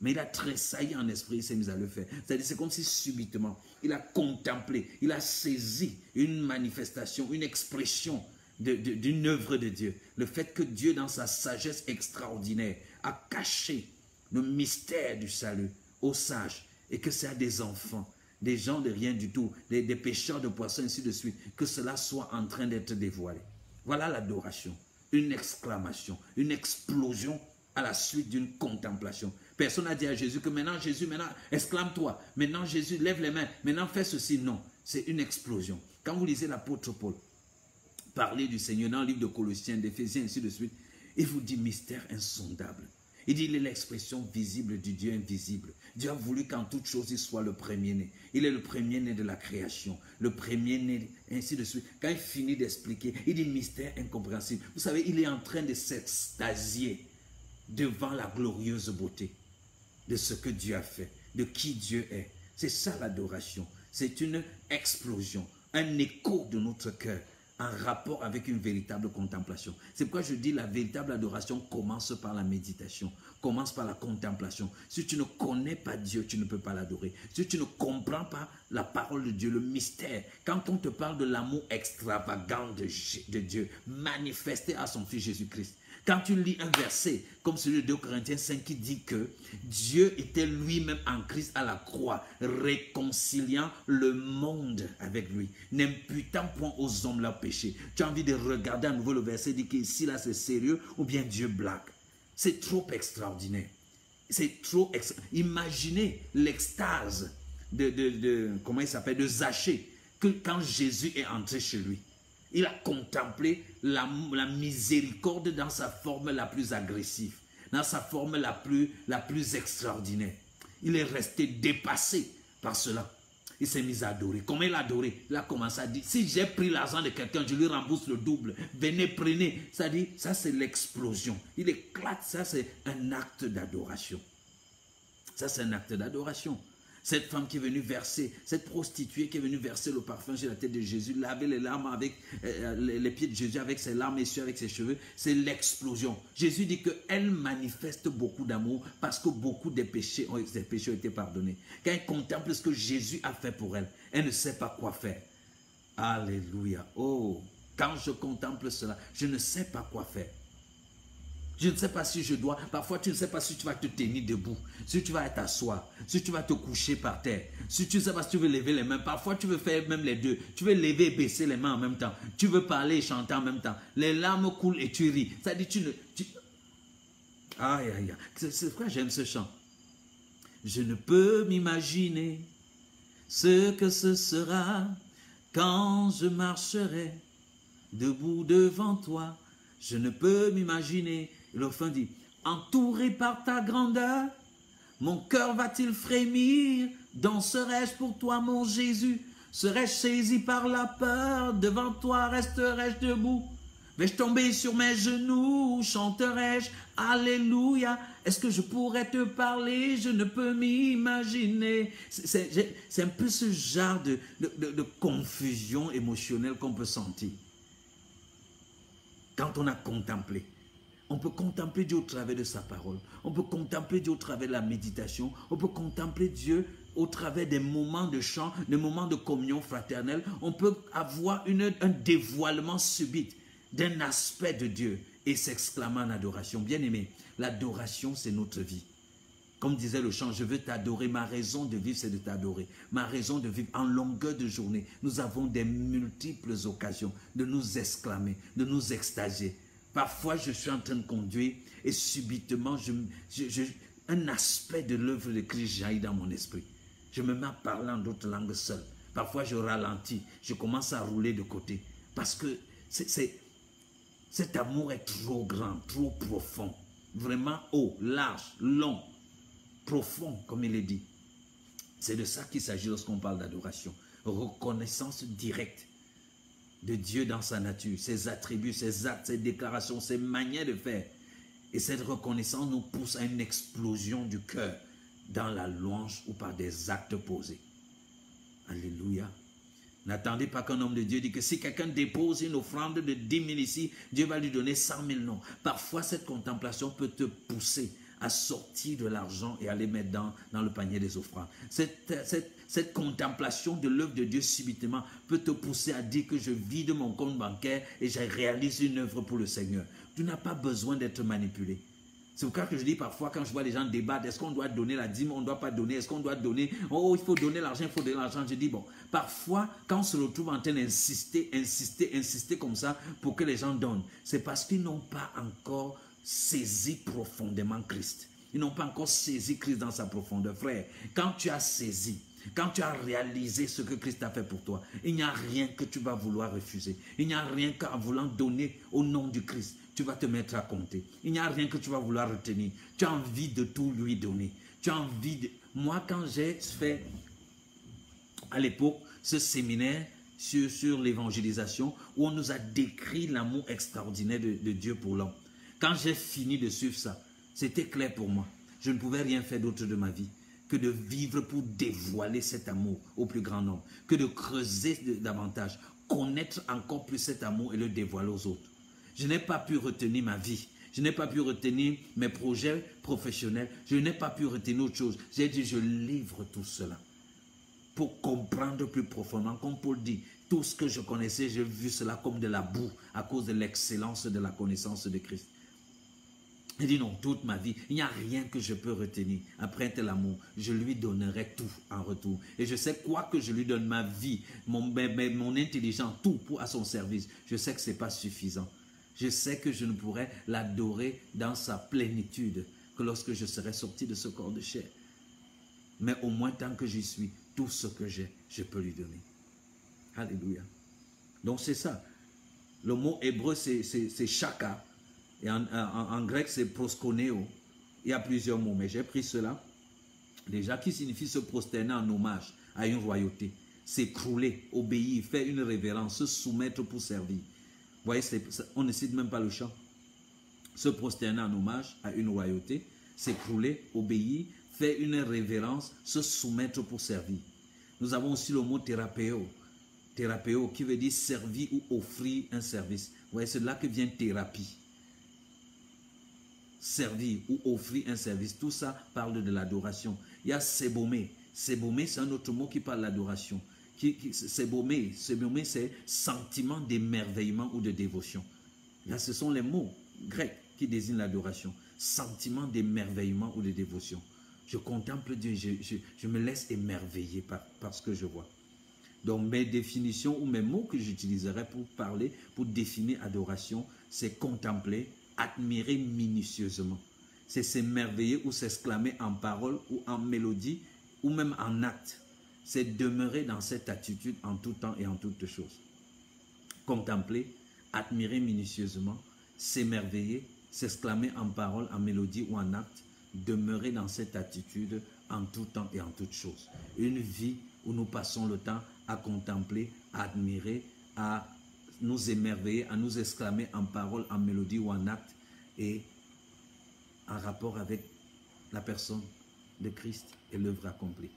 Mais il a tressailli en esprit, il s'est mis à le faire. C'est-à-dire, c'est comme si subitement, il a contemplé, il a saisi une manifestation, une expression d'une œuvre de Dieu. Le fait que Dieu, dans sa sagesse extraordinaire, a caché le mystère du salut aux sages et que c'est à des enfants, des gens de rien du tout, des pêcheurs de poissons, ainsi de suite, que cela soit en train d'être dévoilé. Voilà l'adoration, une exclamation, une explosion à la suite d'une contemplation. Personne n'a dit à Jésus que maintenant, Jésus, maintenant, exclame-toi. Maintenant, Jésus, lève les mains. Maintenant, fais ceci. Non, c'est une explosion. Quand vous lisez l'apôtre Paul parler du Seigneur dans le livre de Colossiens, d'Éphésiens, ainsi de suite, il vous dit mystère insondable. Il dit, il est l'expression visible du Dieu invisible. Dieu a voulu qu'en toute chose, il soit le premier-né. Il est le premier-né de la création, le premier-né, ainsi de suite. Quand il finit d'expliquer, il dit mystère incompréhensible. Vous savez, il est en train de s'extasier devant la glorieuse beauté de ce que Dieu a fait, de qui Dieu est. C'est ça l'adoration. C'est une explosion, un écho de notre cœur en rapport avec une véritable contemplation. C'est pourquoi je dis la véritable adoration commence par la méditation, commence par la contemplation. Si tu ne connais pas Dieu, tu ne peux pas l'adorer. Si tu ne comprends pas la parole de Dieu, le mystère, quand on te parle de l'amour extravagant de Dieu, manifesté à son Fils Jésus-Christ, quand tu lis un verset comme celui de 2 Corinthiens 5 qui dit que Dieu était lui-même en Christ à la croix, réconciliant le monde avec lui, n'imputant point aux hommes leurs péchés. Tu as envie de regarder à nouveau le verset et dire qu'ici là c'est sérieux ou bien Dieu blague. C'est trop extraordinaire. C'est trop Imaginez l'extase comment il s'appelle, de Zachée, que quand Jésus est entré chez lui. Il a contemplé la miséricorde dans sa forme la plus agressive, dans sa forme la plus extraordinaire. Il est resté dépassé par cela. Il s'est mis à adorer. Comment il a adoré? Il a commencé à dire, si j'ai pris l'argent de quelqu'un, je lui rembourse le double. Venez, prenez. Ça dit, ça c'est l'explosion. Il éclate, ça c'est un acte d'adoration. Ça c'est un acte d'adoration. Cette femme qui est venue verser, cette prostituée qui est venue verser le parfum sur la tête de Jésus, laver les larmes avec les pieds de Jésus avec ses larmes et avec ses cheveux, c'est l'explosion. Jésus dit qu'elle manifeste beaucoup d'amour parce que beaucoup des péchés ont été pardonnés. Quand elle contemple ce que Jésus a fait pour elle, elle ne sait pas quoi faire. Alléluia. Oh, quand je contemple cela, je ne sais pas quoi faire. Je ne sais pas si je dois, parfois tu ne sais pas si tu vas te tenir debout, si tu vas t'asseoir, si tu vas te coucher par terre, si tu ne sais pas si tu veux lever les mains, parfois tu veux faire même les deux, tu veux lever et baisser les mains en même temps, tu veux parler et chanter en même temps, les larmes coulent et tu ris, ça dit aïe aïe aïe, c'est pourquoi j'aime ce chant. Je ne peux m'imaginer ce que ce sera quand je marcherai debout devant toi, je ne peux m'imaginer. Et le refrain dit, entouré par ta grandeur, mon cœur va-t-il frémir? Danserai-je pour toi, mon Jésus? Serais-je saisi par la peur? Devant toi resterai-je debout? Vais-je tomber sur mes genoux? Chanterai-je? Alléluia. Est-ce que je pourrais te parler? Je ne peux m'imaginer. C'est un peu ce genre de confusion émotionnelle qu'on peut sentir. Quand on a contemplé. On peut contempler Dieu au travers de sa parole. On peut contempler Dieu au travers de la méditation. On peut contempler Dieu au travers des moments de chant, des moments de communion fraternelle. On peut avoir un dévoilement subit d'un aspect de Dieu et s'exclamer en adoration. Bien aimé, l'adoration c'est notre vie. Comme disait le chant, je veux t'adorer, ma raison de vivre c'est de t'adorer. Ma raison de vivre en longueur de journée. Nous avons des multiples occasions de nous exclamer, de nous extasier. Parfois, je suis en train de conduire et subitement, un aspect de l'œuvre de Christ jaillit dans mon esprit. Je me mets à parler en d'autres langues seul. Parfois, je ralentis, je commence à rouler de côté. Parce que cet amour est trop grand, trop profond. Vraiment haut, large, long, profond, comme il est dit. C'est de ça qu'il s'agit lorsqu'on parle d'adoration. Reconnaissance directe de Dieu dans sa nature, ses attributs, ses actes, ses déclarations, ses manières de faire. Et cette reconnaissance nous pousse à une explosion du cœur dans la louange ou par des actes posés. Alléluia. N'attendez pas qu'un homme de Dieu dise que si quelqu'un dépose une offrande de 10 000 ici, Dieu va lui donner 100 000 non. Parfois, cette contemplation peut te pousser à sortir de l'argent et à les mettre dans le panier des offrandes. Cette contemplation de l'œuvre de Dieu subitement peut te pousser à dire que je vide mon compte bancaire et je réalise une œuvre pour le Seigneur. Tu n'as pas besoin d'être manipulé. C'est pourquoi que je dis parfois quand je vois les gens débattre, est-ce qu'on doit donner la dîme, on ne doit pas donner, est-ce qu'on doit donner, oh il faut donner l'argent, il faut donner l'argent. Je dis bon, parfois quand on se retrouve en train d'insister comme ça pour que les gens donnent, c'est parce qu'ils n'ont pas encore saisi profondément Christ. Ils n'ont pas encore saisi Christ dans sa profondeur. Frère, quand tu as saisi, quand tu as réalisé ce que Christ a fait pour toi, il n'y a rien que tu vas vouloir refuser. Il n'y a rien qu'en voulant donner au nom du Christ, tu vas te mettre à compter. Il n'y a rien que tu vas vouloir retenir. Tu as envie de tout lui donner. Tu as envie de... Moi, quand j'ai fait, à l'époque, ce séminaire sur l'évangélisation, où on nous a décrit l'amour extraordinaire de Dieu pour l'homme. Quand j'ai fini de suivre ça, c'était clair pour moi. Je ne pouvais rien faire d'autre de ma vie que de vivre pour dévoiler cet amour au plus grand nombre, que de creuser davantage, connaître encore plus cet amour et le dévoiler aux autres. Je n'ai pas pu retenir ma vie, je n'ai pas pu retenir mes projets professionnels, je n'ai pas pu retenir autre chose. J'ai dit, je livre tout cela pour comprendre plus profondément. Comme Paul dit, tout ce que je connaissais, j'ai vu cela comme de la boue à cause de l'excellence de la connaissance de Christ. Il dit non, toute ma vie, il n'y a rien que je peux retenir. Après tel amour, je lui donnerai tout en retour. Et je sais quoi que je lui donne, ma vie, mon intelligence, tout à son service. Je sais que ce n'est pas suffisant. Je sais que je ne pourrai l'adorer dans sa plénitude que lorsque je serai sorti de ce corps de chair. Mais au moins tant que j'y suis, tout ce que j'ai, je peux lui donner. Alléluia. Donc c'est ça. Le mot hébreu, c'est shaka. Et en grec, c'est proskoneo. Il y a plusieurs mots, mais j'ai pris cela. Déjà, qui signifie se prosterner en hommage à une royauté. S'écrouler, obéir, faire une révérence, se soumettre pour servir. Vous voyez, on ne cite même pas le chant. Se prosterner en hommage à une royauté, s'écrouler, obéir, faire une révérence, se soumettre pour servir. Nous avons aussi le mot thérapéo. Thérapéo qui veut dire servir ou offrir un service. Vous voyez, c'est là que vient thérapie. Servir ou offrir un service, tout ça parle de l'adoration. Il y a sebomé. Sebomé, c'est un autre mot qui parle de l'adoration. Sebomé, c'est sentiment d'émerveillement ou de dévotion. Là, ce sont les mots grecs qui désignent l'adoration. Sentiment d'émerveillement ou de dévotion. Je contemple Dieu, je me laisse émerveiller par ce que je vois. Donc, mes définitions ou mes mots que j'utiliserai pour parler, pour définir adoration, c'est contempler, admirer minutieusement. C'est s'émerveiller ou s'exclamer en parole ou en mélodie ou même en acte. C'est demeurer dans cette attitude en tout temps et en toutes choses. Contempler, admirer minutieusement, s'émerveiller, s'exclamer en parole, en mélodie ou en acte, demeurer dans cette attitude en tout temps et en toutes choses. Une vie où nous passons le temps à contempler, à admirer, à nous émerveiller, à nous exclamer en parole, en mélodie ou en acte et en rapport avec la personne de Christ et l'œuvre accomplie.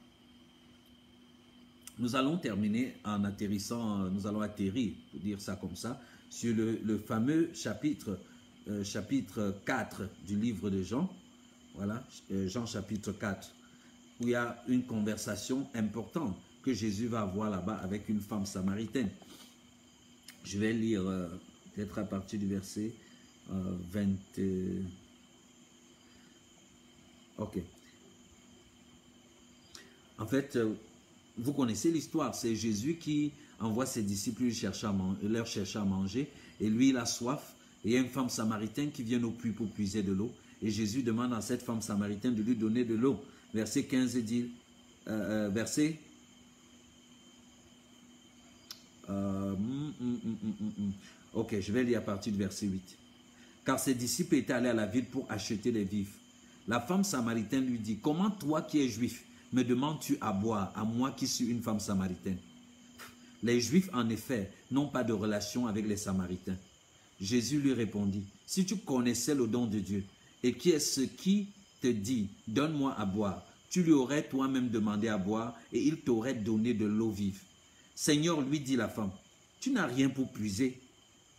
Nous allons terminer en atterrissant, nous allons atterrir, pour dire ça comme ça, sur le fameux chapitre 4 du livre de Jean. Voilà, Jean chapitre 4, où il y a une conversation importante que Jésus va avoir là-bas avec une femme samaritaine. Je vais lire peut-être à partir du verset 20. Ok. En fait, vous connaissez l'histoire. C'est Jésus qui envoie ses disciples leur chercher à manger. Et lui, il a soif. Et il y a une femme samaritaine qui vient au puits pour puiser de l'eau. Et Jésus demande à cette femme samaritaine de lui donner de l'eau. Verset 15 dit... Ok, je vais lire à partir du verset 8. Car ses disciples étaient allés à la ville pour acheter les vivres. La femme samaritaine lui dit, comment toi qui es juif, me demandes-tu à boire, à moi qui suis une femme samaritaine? Les Juifs, en effet, n'ont pas de relation avec les Samaritains. Jésus lui répondit, si tu connaissais le don de Dieu Et qui est-ce qui te dit, donne-moi à boire? Tu lui aurais toi-même demandé à boire et il t'aurait donné de l'eau vive. Seigneur, lui dit la femme, tu n'as rien pour puiser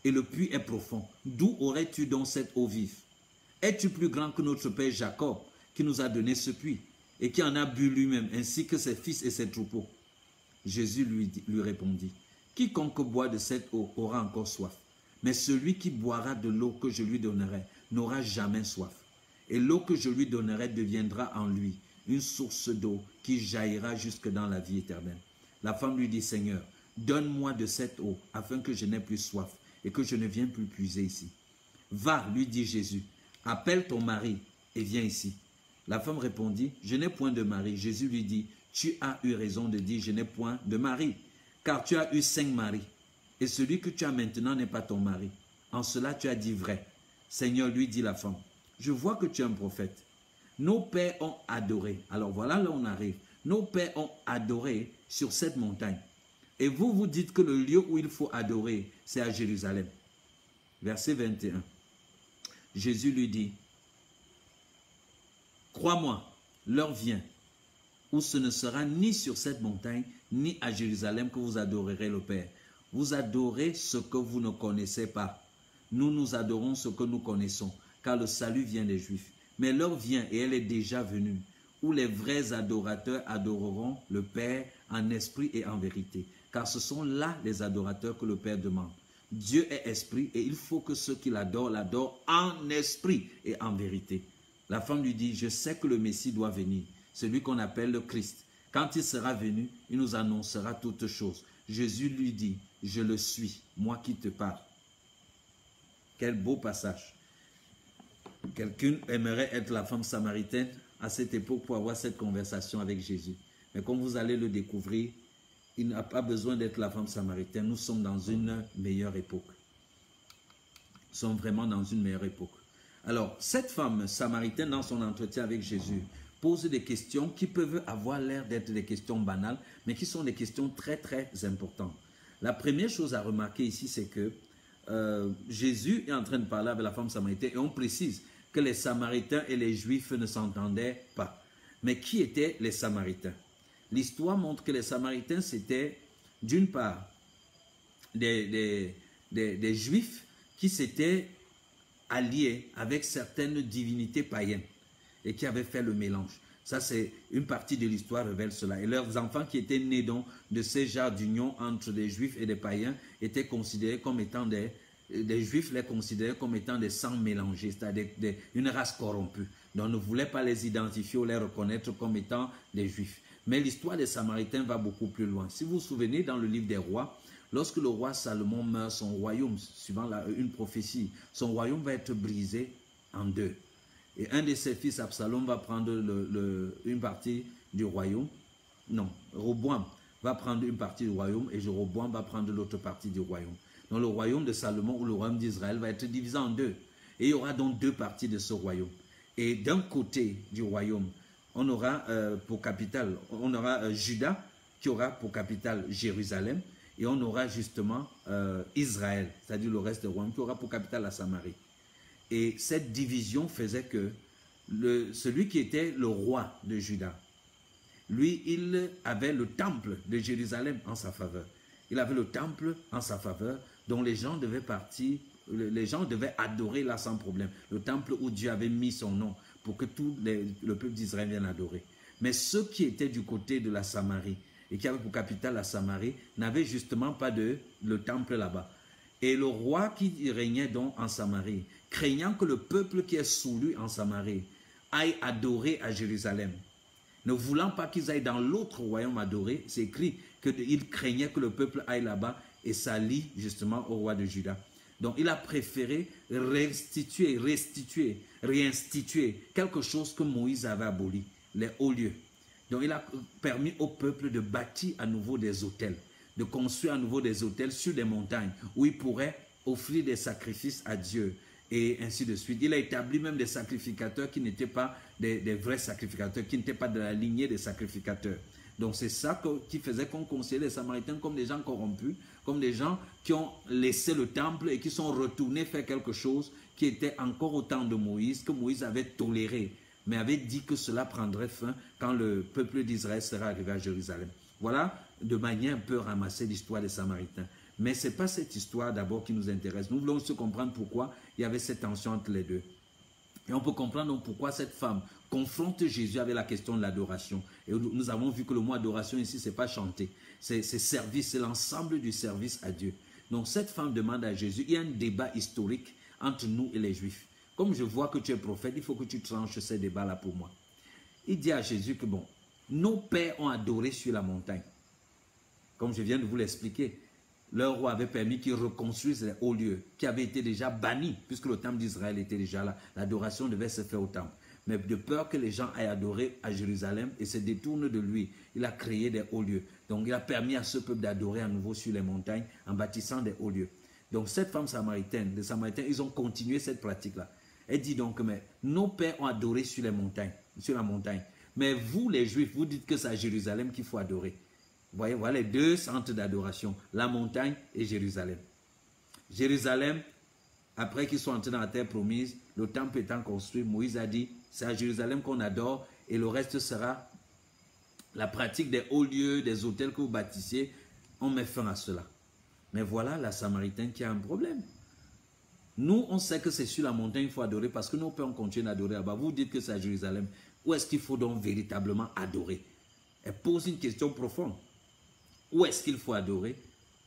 et le puits est profond. D'où aurais-tu donc cette eau vive? Es-tu plus grand que notre père Jacob qui nous a donné ce puits et qui en a bu lui-même ainsi que ses fils et ses troupeaux? Jésus lui répondit, quiconque boit de cette eau aura encore soif, mais celui qui boira de l'eau que je lui donnerai n'aura jamais soif. Et l'eau que je lui donnerai deviendra en lui une source d'eau qui jaillira jusque dans la vie éternelle. La femme lui dit, Seigneur, donne-moi de cette eau afin que je n'ai plus soif et que je ne vienne plus puiser ici. Va, lui dit Jésus, appelle ton mari et viens ici. La femme répondit, je n'ai point de mari. Jésus lui dit, tu as eu raison de dire, je n'ai point de mari, car tu as eu 5 maris, et celui que tu as maintenant n'est pas ton mari. En cela tu as dit vrai. Seigneur, lui dit la femme, je vois que tu es un prophète. Nos pères ont adoré. Alors voilà là on arrive. Nos pères ont adoré sur cette montagne. Et vous, vous dites que le lieu où il faut adorer, c'est à Jérusalem. Verset 21. Jésus lui dit, crois-moi, l'heure vient où ce ne sera ni sur cette montagne, ni à Jérusalem que vous adorerez le Père. Vous adorez ce que vous ne connaissez pas. Nous adorons ce que nous connaissons, car le salut vient des Juifs. Mais l'heure vient, et elle est déjà venue, où les vrais adorateurs adoreront le Père en esprit et en vérité. Car ce sont là les adorateurs que le Père demande. Dieu est esprit et il faut que ceux qui l'adorent, l'adorent en esprit et en vérité. La femme lui dit, je sais que le Messie doit venir, celui qu'on appelle le Christ. Quand il sera venu, il nous annoncera toutes choses. Jésus lui dit, je le suis, moi qui te parle. Quel beau passage. Quelqu'un aimerait être la femme samaritaine à cette époque pour avoir cette conversation avec Jésus. Mais comme vous allez le découvrir, il n'a pas besoin d'être la femme samaritaine. Nous sommes dans une meilleure époque. Nous sommes vraiment dans une meilleure époque. Alors, cette femme samaritaine, dans son entretien avec Jésus, pose des questions qui peuvent avoir l'air d'être des questions banales, mais qui sont des questions très, très importantes. La première chose à remarquer ici, c'est que Jésus est en train de parler avec la femme samaritaine et on précise que les Samaritains et les Juifs ne s'entendaient pas. Mais qui étaient les Samaritains? L'histoire montre que les Samaritains, c'était d'une part des Juifs qui s'étaient alliés avec certaines divinités païennes et qui avaient fait le mélange. Ça, c'est une partie de l'histoire révèle cela. Et leurs enfants qui étaient nés donc de ces genres d'union entre des Juifs et des païens étaient considérés comme étant des Juifs les considéraient comme étant des sangs mélangés, c'est-à-dire une race corrompue. Donc, on ne voulait pas les identifier ou les reconnaître comme étant des Juifs. Mais l'histoire des Samaritains va beaucoup plus loin. Si vous vous souvenez, dans le livre des rois, lorsque le roi Salomon meurt, son royaume, suivant une prophétie, son royaume va être brisé en deux. Et un de ses fils, Absalom, va prendre une partie du royaume. Non, Roboam va prendre une partie du royaume et Jéroboam va prendre l'autre partie du royaume. Donc le royaume de Salomon ou le royaume d'Israël va être divisé en deux. Et il y aura donc deux parties de ce royaume. Et d'un côté du royaume, on aura pour capitale, on aura Juda qui aura pour capitale Jérusalem. Et on aura justement Israël, c'est-à-dire le reste du royaume, qui aura pour capitale la Samarie. Et cette division faisait que celui qui était le roi de Juda, lui, il avait le temple de Jérusalem en sa faveur. Il avait le temple en sa faveur, dont les gens devaient partir, les gens devaient adorer là sans problème. Le temple où Dieu avait mis son nom pour que tout le peuple d'Israël vienne adorer. Mais ceux qui étaient du côté de la Samarie et qui avaient pour capitale la Samarie n'avaient justement pas le temple là-bas. Et le roi qui régnait donc en Samarie, craignant que le peuple qui est sous lui en Samarie aille adorer à Jérusalem, ne voulant pas qu'ils aillent dans l'autre royaume adorer, c'est écrit qu'il craignait que le peuple aille là-bas et s'allie justement au roi de Juda. Donc il a préféré réinstituer quelque chose que Moïse avait aboli, les hauts lieux. Donc il a permis au peuple de bâtir à nouveau des autels, de construire à nouveau des autels sur des montagnes où il pourrait offrir des sacrifices à Dieu et ainsi de suite. Il a établi même des sacrificateurs qui n'étaient pas des vrais sacrificateurs, qui n'étaient pas de la lignée des sacrificateurs. Donc c'est ça qui faisait qu'on considérait les Samaritains comme des gens corrompus, comme des gens qui ont laissé le temple et qui sont retournés faire quelque chose qui était encore au temps de Moïse, que Moïse avait toléré, mais avait dit que cela prendrait fin quand le peuple d'Israël sera arrivé à Jérusalem. Voilà de manière un peu ramassée l'histoire des Samaritains. Mais ce n'est pas cette histoire d'abord qui nous intéresse. Nous voulons aussi comprendre pourquoi il y avait cette tension entre les deux. Et on peut comprendre donc pourquoi cette femme confronte Jésus avec la question de l'adoration. Et nous avons vu que le mot adoration ici, ce n'est pas chanter. C'est service, c'est l'ensemble du service à Dieu. Donc cette femme demande à Jésus, il y a un débat historique entre nous et les Juifs. Comme je vois que tu es prophète, il faut que tu tranches ces débats-là pour moi. Il dit à Jésus que bon, nos pères ont adoré sur la montagne. Comme je viens de vous l'expliquer, leur roi avait permis qu'ils reconstruisent les hauts lieux qui avaient été déjà bannis, puisque le temple d'Israël était déjà là. L'adoration devait se faire au temple. Mais de peur que les gens aillent adorer à Jérusalem et se détournent de lui, il a créé des hauts lieux. Donc il a permis à ce peuple d'adorer à nouveau sur les montagnes en bâtissant des hauts lieux. Donc cette femme samaritaine, les Samaritains, ils ont continué cette pratique-là. Elle dit donc, mais nos pères ont adoré sur les montagnes, sur la montagne. Mais vous, les Juifs, vous dites que c'est à Jérusalem qu'il faut adorer. Vous voyez, voilà les deux centres d'adoration, la montagne et Jérusalem. Jérusalem, après qu'ils soient entrés dans la terre promise, le temple étant construit, Moïse a dit, c'est à Jérusalem qu'on adore et le reste sera la pratique des hauts lieux, des hôtels que vous bâtissiez, on met fin à cela. Mais voilà la Samaritaine qui a un problème. Nous, on sait que c'est sur la montagne qu'il faut adorer parce que nos pères ont continué d'adorer là-bas. Vous dites que c'est à Jérusalem. Où est-ce qu'il faut donc véritablement adorer? Elle pose une question profonde. Où est-ce qu'il faut adorer?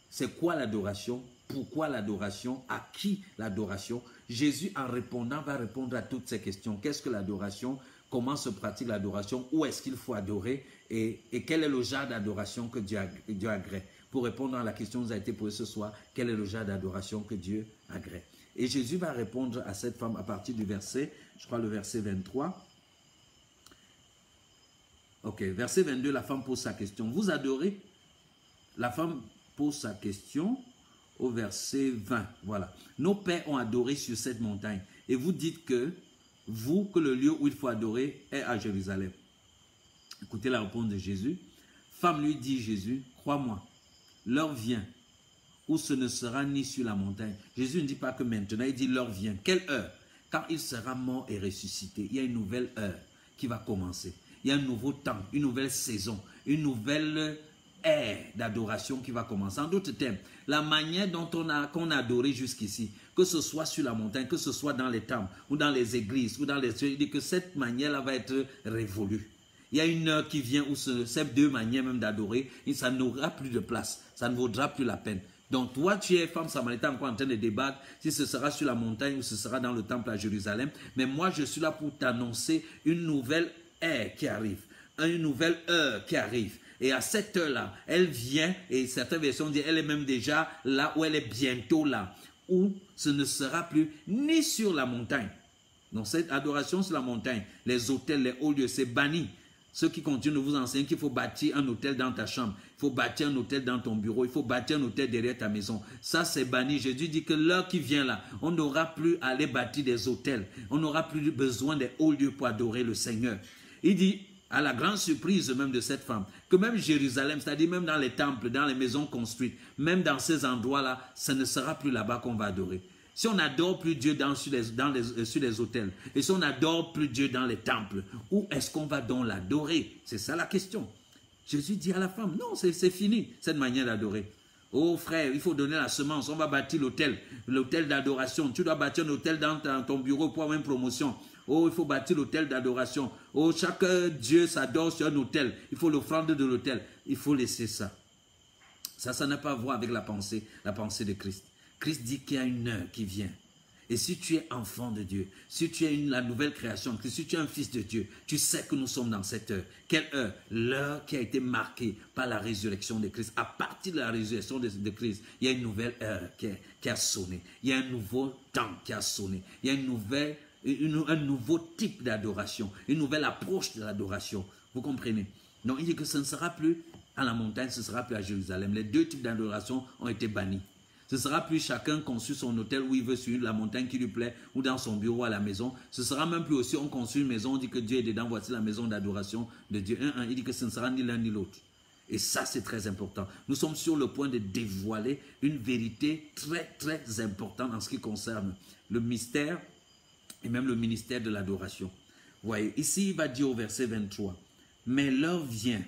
C'est quoi l'adoration? Pourquoi l'adoration? À qui l'adoration? Jésus, en répondant, va répondre à toutes ces questions. Qu'est-ce que l'adoration? Comment se pratique l'adoration? Où est-ce qu'il faut adorer? Et quel est le genre d'adoration que Dieu agrée? Pour répondre à la question qui nous a été posée ce soir, quel est le genre d'adoration que Dieu agrée? Et Jésus va répondre à cette femme à partir du verset, je crois le verset 23. Ok, verset 22, la femme pose sa question. Vous adorez? La femme pose sa question au verset 20. Voilà. Nos pères ont adoré sur cette montagne. Et vous dites que le lieu où il faut adorer est à Jérusalem. Écoutez la réponse de Jésus. Femme, lui dit Jésus, crois-moi, l'heure vient où ce ne sera ni sur la montagne. Jésus ne dit pas que maintenant, il dit l'heure vient. Quelle heure? Quand il sera mort et ressuscité, il y a une nouvelle heure qui va commencer. Il y a un nouveau temps, une nouvelle saison, une nouvelle ère d'adoration qui va commencer. En d'autres termes, la manière dont qu'on a adoré jusqu'ici, que ce soit sur la montagne, que ce soit dans les temples, ou dans les églises, ou dans les... Il dit que cette manière-là va être révolue. Il y a une heure qui vient où ces deux manières même d'adorer, ça n'aura plus de place, ça ne vaudra plus la peine. Donc toi, tu es femme samaritaine encore en train de débattre si ce sera sur la montagne ou ce sera dans le temple à Jérusalem. Mais moi, je suis là pour t'annoncer une nouvelle ère qui arrive, une nouvelle heure qui arrive. Et à cette heure-là, elle vient, et certaines versions disent, elle est même déjà là où elle est bientôt là, où ce ne sera plus ni sur la montagne. Donc cette adoration sur la montagne, les hôtels, les hauts lieux, c'est banni. Ceux qui continuent de vous enseigner qu'il faut bâtir un hôtel dans ta chambre, il faut bâtir un hôtel dans ton bureau, il faut bâtir un hôtel derrière ta maison. Ça, c'est banni. Jésus dit que l'heure qui vient là, on n'aura plus à aller bâtir des hôtels. On n'aura plus besoin des hauts lieux pour adorer le Seigneur. Il dit, à la grande surprise même de cette femme, que même Jérusalem, c'est-à-dire même dans les temples, dans les maisons construites, même dans ces endroits-là, ce ne sera plus là-bas qu'on va adorer. Si on n'adore plus Dieu sur les hôtels, et si on n'adore plus Dieu dans les temples, où est-ce qu'on va donc l'adorer? C'est ça la question. Jésus dit à la femme, non, c'est fini, cette manière d'adorer. Oh frère, il faut donner la semence, on va bâtir l'hôtel d'adoration. Tu dois bâtir un hôtel dans ton bureau pour avoir une promotion. Oh, il faut bâtir l'hôtel d'adoration. Oh, chaque Dieu s'adore sur un hôtel. Il faut l'offrande de l'hôtel. Il faut laisser ça. Ça n'a pas à voir avec la pensée de Christ. Christ dit qu'il y a une heure qui vient. Et si tu es enfant de Dieu, si tu es la nouvelle création, si tu es un fils de Dieu, tu sais que nous sommes dans cette heure. Quelle heure? L'heure qui a été marquée par la résurrection de Christ. À partir de la résurrection de Christ, il y a une nouvelle heure qui a sonné. Il y a un nouveau temps qui a sonné. Il y a un nouveau type d'adoration, une nouvelle approche de l'adoration. Vous comprenez? Donc il dit que ce ne sera plus à la montagne, ce ne sera plus à Jérusalem. Les deux types d'adoration ont été bannis. Ce ne sera plus chacun construit son hôtel où il veut sur la montagne qui lui plaît ou dans son bureau à la maison. Ce sera même plus aussi on construit une maison, on dit que Dieu est dedans, voici la maison d'adoration de Dieu. Il dit que ce ne sera ni l'un ni l'autre. Et ça, c'est très important. Nous sommes sur le point de dévoiler une vérité très, très importante en ce qui concerne le mystère et même le ministère de l'adoration. Vous voyez, ici, il va dire au verset 23, « Mais l'heure vient. »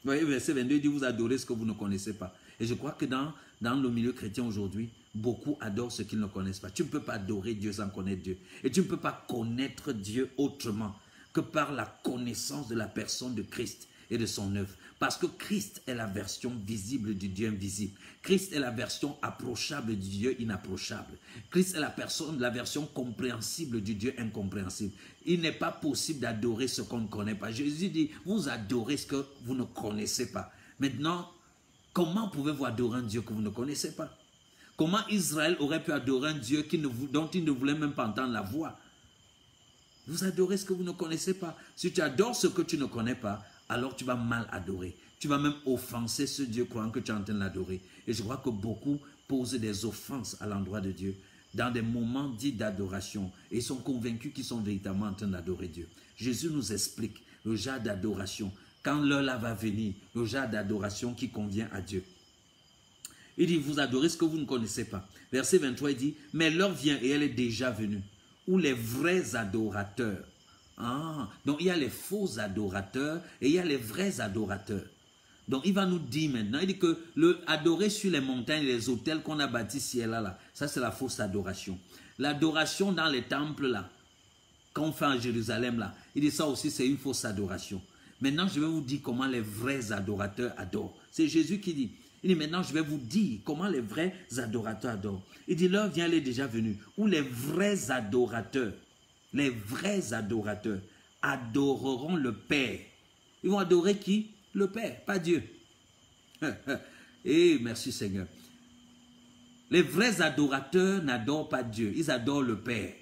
Vous voyez, verset 22, il dit, « Vous adorez ce que vous ne connaissez pas. » Et je crois que dans le milieu chrétien aujourd'hui, beaucoup adorent ce qu'ils ne connaissent pas. Tu ne peux pas adorer Dieu sans connaître Dieu. Et tu ne peux pas connaître Dieu autrement que par la connaissance de la personne de Christ et de son œuvre. Parce que Christ est la version visible du Dieu invisible. Christ est la version approchable du Dieu inapprochable. Christ est la version compréhensible du Dieu incompréhensible. Il n'est pas possible d'adorer ce qu'on ne connaît pas. Jésus dit, vous adorez ce que vous ne connaissez pas. Maintenant, comment pouvez-vous adorer un Dieu que vous ne connaissez pas? Comment Israël aurait pu adorer un Dieu dont il ne voulait même pas entendre la voix? Vous adorez ce que vous ne connaissez pas. Si tu adores ce que tu ne connais pas, alors tu vas mal adorer. Tu vas même offenser ce Dieu croyant que tu es en train d'adorer. Et je crois que beaucoup posent des offenses à l'endroit de Dieu dans des moments dits d'adoration. Et ils sont convaincus qu'ils sont véritablement en train d'adorer Dieu. Jésus nous explique le genre d'adoration. Quand l'heure là va venir, le genre d'adoration qui convient à Dieu. Il dit, vous adorez ce que vous ne connaissez pas. Verset 23, il dit, mais l'heure vient et elle est déjà venue, où les vrais adorateurs. Donc il y a les faux adorateurs et il y a les vrais adorateurs. Donc il va nous dire maintenant, il dit que le adorer sur les montagnes et les autels qu'on a bâtis ici et là, ça c'est la fausse adoration. L'adoration dans les temples là, qu'on fait en Jérusalem là, il dit ça aussi c'est une fausse adoration. Maintenant je vais vous dire comment les vrais adorateurs adorent. C'est Jésus qui dit. Il dit maintenant je vais vous dire comment les vrais adorateurs adorent. Il dit l'heure vient, elle est déjà venue, où les vrais adorateurs adoreront le Père. Ils vont adorer qui? Le Père, pas Dieu. Et merci Seigneur. Les vrais adorateurs n'adorent pas Dieu, ils adorent le Père.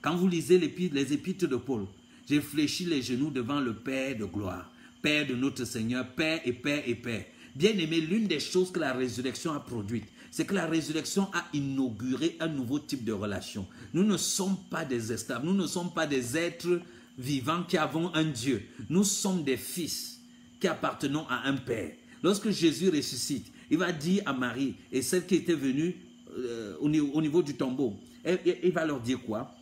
Quand vous lisez les épîtres de Paul, j'ai fléchi les genoux devant le Père de gloire, Père de notre Seigneur, Père et Père et Père. Bien aimé, l'une des choses que la résurrection a produite, c'est que la résurrection a inauguré un nouveau type de relation. Nous ne sommes pas des esclaves, nous ne sommes pas des êtres vivants qui avons un Dieu. Nous sommes des fils qui appartenons à un Père. Lorsque Jésus ressuscite, il va dire à Marie et celles qui étaient venues au niveau du tombeau, il va leur dire quoi?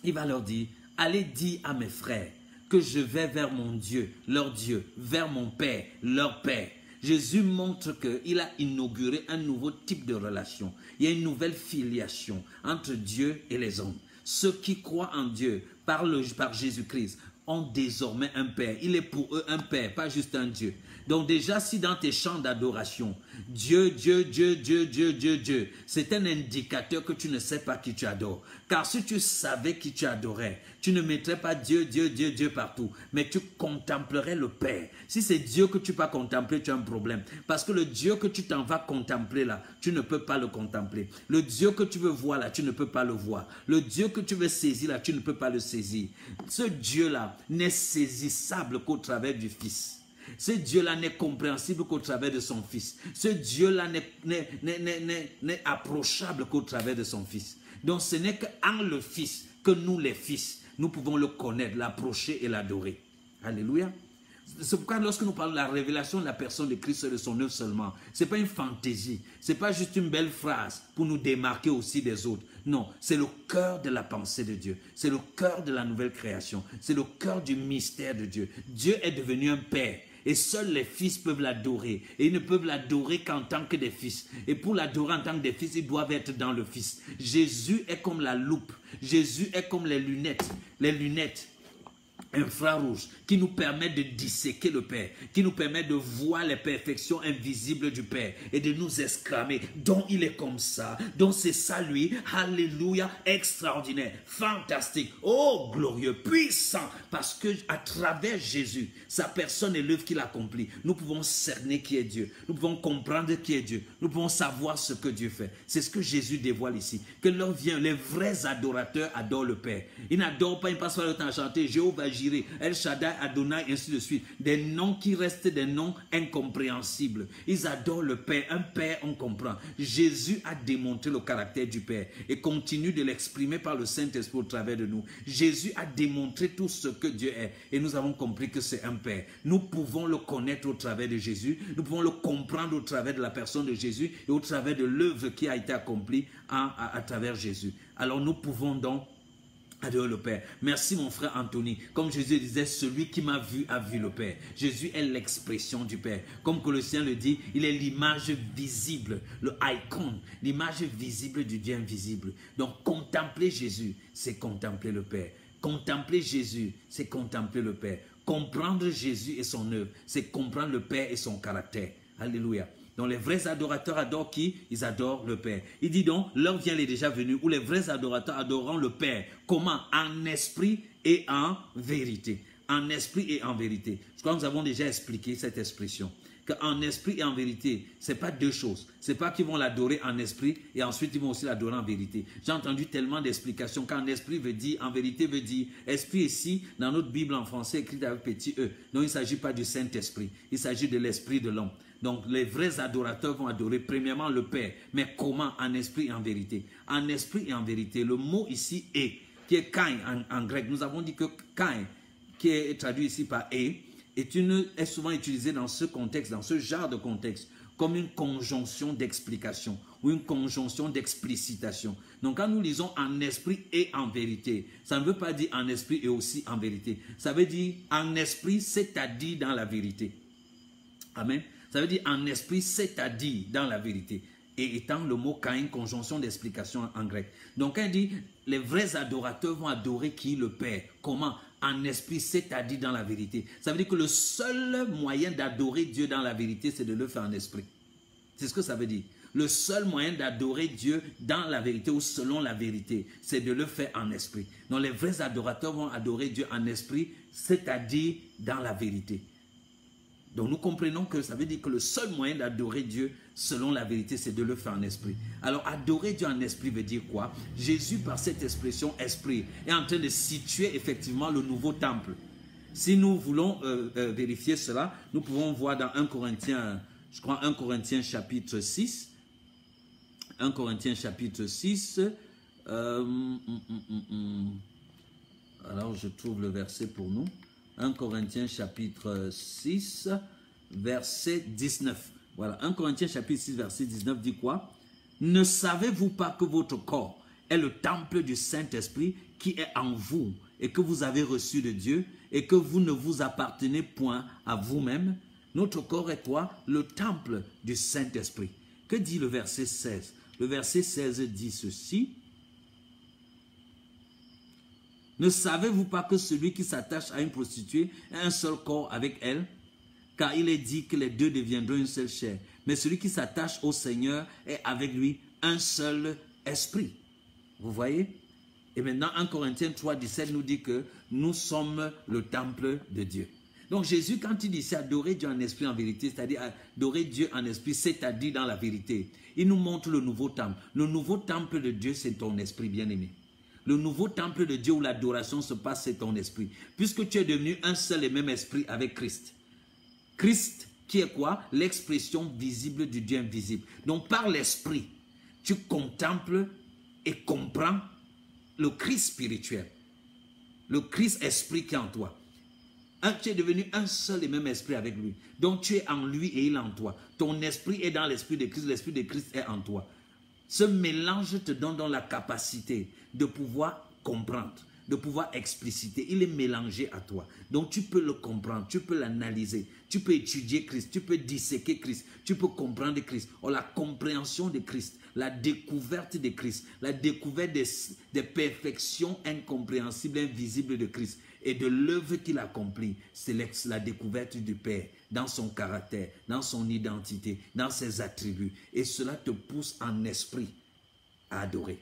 Il va leur dire, allez dire à mes frères que je vais vers mon Dieu, leur Dieu, vers mon Père, leur Père. Jésus montre qu'il a inauguré un nouveau type de relation. Il y a une nouvelle filiation entre Dieu et les hommes. Ceux qui croient en Dieu par Jésus-Christ ont désormais un Père. Il est pour eux un Père, pas juste un Dieu. Donc déjà, si dans tes chants d'adoration, Dieu, Dieu, Dieu, Dieu, Dieu, Dieu, Dieu, c'est un indicateur que tu ne sais pas qui tu adores. Car si tu savais qui tu adorais, tu ne mettrais pas Dieu, Dieu, Dieu, Dieu partout, mais tu contemplerais le Père. Si c'est Dieu que tu vas contempler, tu as un problème. Parce que le Dieu que tu t'en vas contempler là, tu ne peux pas le contempler. Le Dieu que tu veux voir là, tu ne peux pas le voir. Le Dieu que tu veux saisir là, tu ne peux pas le saisir. Ce Dieu-là n'est saisissable qu'au travers du Fils. Ce Dieu-là n'est compréhensible qu'au travers de son Fils. Ce Dieu-là n'est approchable qu'au travers de son Fils. Donc ce n'est qu'en le Fils que nous les fils, nous pouvons le connaître, l'approcher et l'adorer. Alléluia. C'est pourquoi lorsque nous parlons de la révélation de la personne de Christ et de son œuvre seulement, ce n'est pas une fantaisie, ce n'est pas juste une belle phrase pour nous démarquer aussi des autres. Non, c'est le cœur de la pensée de Dieu, c'est le cœur de la nouvelle création, c'est le cœur du mystère de Dieu. Dieu est devenu un Père. Et seuls les fils peuvent l'adorer. Et ils ne peuvent l'adorer qu'en tant que des fils. Et pour l'adorer en tant que des fils, ils doivent être dans le Fils. Jésus est comme la loupe. Jésus est comme les lunettes infrarouges qui nous permettent de disséquer le Père, qui nous permettent de voir les perfections invisibles du Père et de nous exclamer, donc il est comme ça, donc c'est ça lui, alléluia, extraordinaire, fantastique, oh glorieux, puissant, parce que à travers Jésus, sa personne et l'œuvre qu'il accomplit, nous pouvons cerner qui est Dieu, nous pouvons comprendre qui est Dieu, nous pouvons savoir ce que Dieu fait. C'est ce que Jésus dévoile ici, que l'heure vient, les vrais adorateurs adorent le Père. Ils n'adorent pas, ils passent pas le temps à chanter Jéhovah Jireh, Jireh, El Shaddai, Adonai, ainsi de suite. Des noms qui restent des noms incompréhensibles. Ils adorent le Père. Un Père, on comprend. Jésus a démontré le caractère du Père et continue de l'exprimer par le Saint-Esprit au travers de nous. Jésus a démontré tout ce que Dieu est et nous avons compris que c'est un Père. Nous pouvons le connaître au travers de Jésus. Nous pouvons le comprendre au travers de la personne de Jésus et au travers de l'œuvre qui a été accomplie à travers Jésus. Alors nous pouvons donc adorer le Père. Merci mon frère Anthony. Comme Jésus disait, celui qui m'a vu a vu le Père. Jésus est l'expression du Père. Comme Colossiens le dit, il est l'image visible, le icône, l'image visible du Dieu invisible. Donc contempler Jésus, c'est contempler le Père. Contempler Jésus, c'est contempler le Père. Comprendre Jésus et son œuvre, c'est comprendre le Père et son caractère. Alléluia. Donc les vrais adorateurs adorent qui? Ils adorent le Père. Il dit donc, l'heure vient, elle est déjà venue, où les vrais adorateurs adoreront le Père. Comment? En esprit et en vérité. En esprit et en vérité. Je crois que nous avons déjà expliqué cette expression. Qu'en esprit et en vérité, ce n'est pas deux choses. Ce n'est pas qu'ils vont l'adorer en esprit et ensuite ils vont aussi l'adorer en vérité. J'ai entendu tellement d'explications qu'en esprit veut dire, en vérité veut dire, esprit ici, dans notre Bible en français, écrite avec petit e. Donc il ne s'agit pas du Saint-Esprit, il s'agit de l'esprit de l'homme. Donc les vrais adorateurs vont adorer premièrement le Père. Mais comment? En esprit et en vérité. En esprit et en vérité. Le mot ici est, qui est kain en grec. Nous avons dit que kain, qui est traduit ici par est souvent utilisé dans ce contexte, dans ce genre de contexte, comme une conjonction d'explication ou une conjonction d'explicitation. Donc quand nous lisons en esprit et en vérité, ça ne veut pas dire en esprit et aussi en vérité. Ça veut dire en esprit, c'est-à-dire dans la vérité. Amen. Ça veut dire en esprit, c'est-à-dire dans la vérité. Et étant le mot kain, conjonction d'explication en grec. Donc quand il dit, les vrais adorateurs vont adorer qui? Le Père. Comment? En esprit, c'est-à-dire dans la vérité. Ça veut dire que le seul moyen d'adorer Dieu dans la vérité, c'est de le faire en esprit. C'est ce que ça veut dire. Le seul moyen d'adorer Dieu dans la vérité ou selon la vérité, c'est de le faire en esprit. Donc les vrais adorateurs vont adorer Dieu en esprit, c'est-à-dire dans la vérité. Donc nous comprenons que ça veut dire que le seul moyen d'adorer Dieu selon la vérité, c'est de le faire en esprit. Alors adorer Dieu en esprit veut dire quoi? Jésus, par cette expression esprit, est en train de situer effectivement le nouveau temple. Si nous voulons vérifier cela, nous pouvons voir dans 1 Corinthiens, je crois 1 Corinthiens chapitre 6. 1 Corinthiens chapitre 6. Alors je trouve le verset pour nous. 1 Corinthiens chapitre 6, verset 19. Voilà, 1 Corinthiens chapitre 6, verset 19 dit quoi? Ne savez-vous pas que votre corps est le temple du Saint-Esprit qui est en vous et que vous avez reçu de Dieu et que vous ne vous appartenez point à vous-même? Notre corps est quoi? Le temple du Saint-Esprit. Que dit le verset 16? Le verset 16 dit ceci. Ne savez-vous pas que celui qui s'attache à une prostituée a un seul corps avec elle? Car il est dit que les deux deviendront une seule chair. Mais celui qui s'attache au Seigneur est avec lui un seul esprit. Vous voyez? Et maintenant, 1 Corinthiens 3, 17 nous dit que nous sommes le temple de Dieu. Donc Jésus, quand il dit c'est adorer Dieu en esprit en vérité, c'est-à-dire adorer Dieu en esprit, c'est-à-dire dans la vérité, il nous montre le nouveau temple. Le nouveau temple de Dieu, c'est ton esprit bien-aimé. Le nouveau temple de Dieu où l'adoration se passe, c'est ton esprit. Puisque tu es devenu un seul et même esprit avec Christ. Christ qui est quoi? L'expression visible du Dieu invisible. Donc par l'esprit, tu contemples et comprends le Christ spirituel. Le Christ esprit qui est en toi. Tu es devenu un seul et même esprit avec lui. Donc tu es en lui et il est en toi. Ton esprit est dans l'esprit de Christ est en toi. Ce mélange te donne donc la capacité de pouvoir comprendre, de pouvoir expliciter. Il est mélangé à toi. Donc tu peux le comprendre, tu peux l'analyser, tu peux étudier Christ, tu peux disséquer Christ, tu peux comprendre Christ. Oh, la compréhension de Christ, la découverte de Christ, la découverte des perfections incompréhensibles, invisibles de Christ et de l'œuvre qu'il accomplit. C'est la découverte du Père dans son caractère, dans son identité, dans ses attributs. Et cela te pousse en esprit à adorer.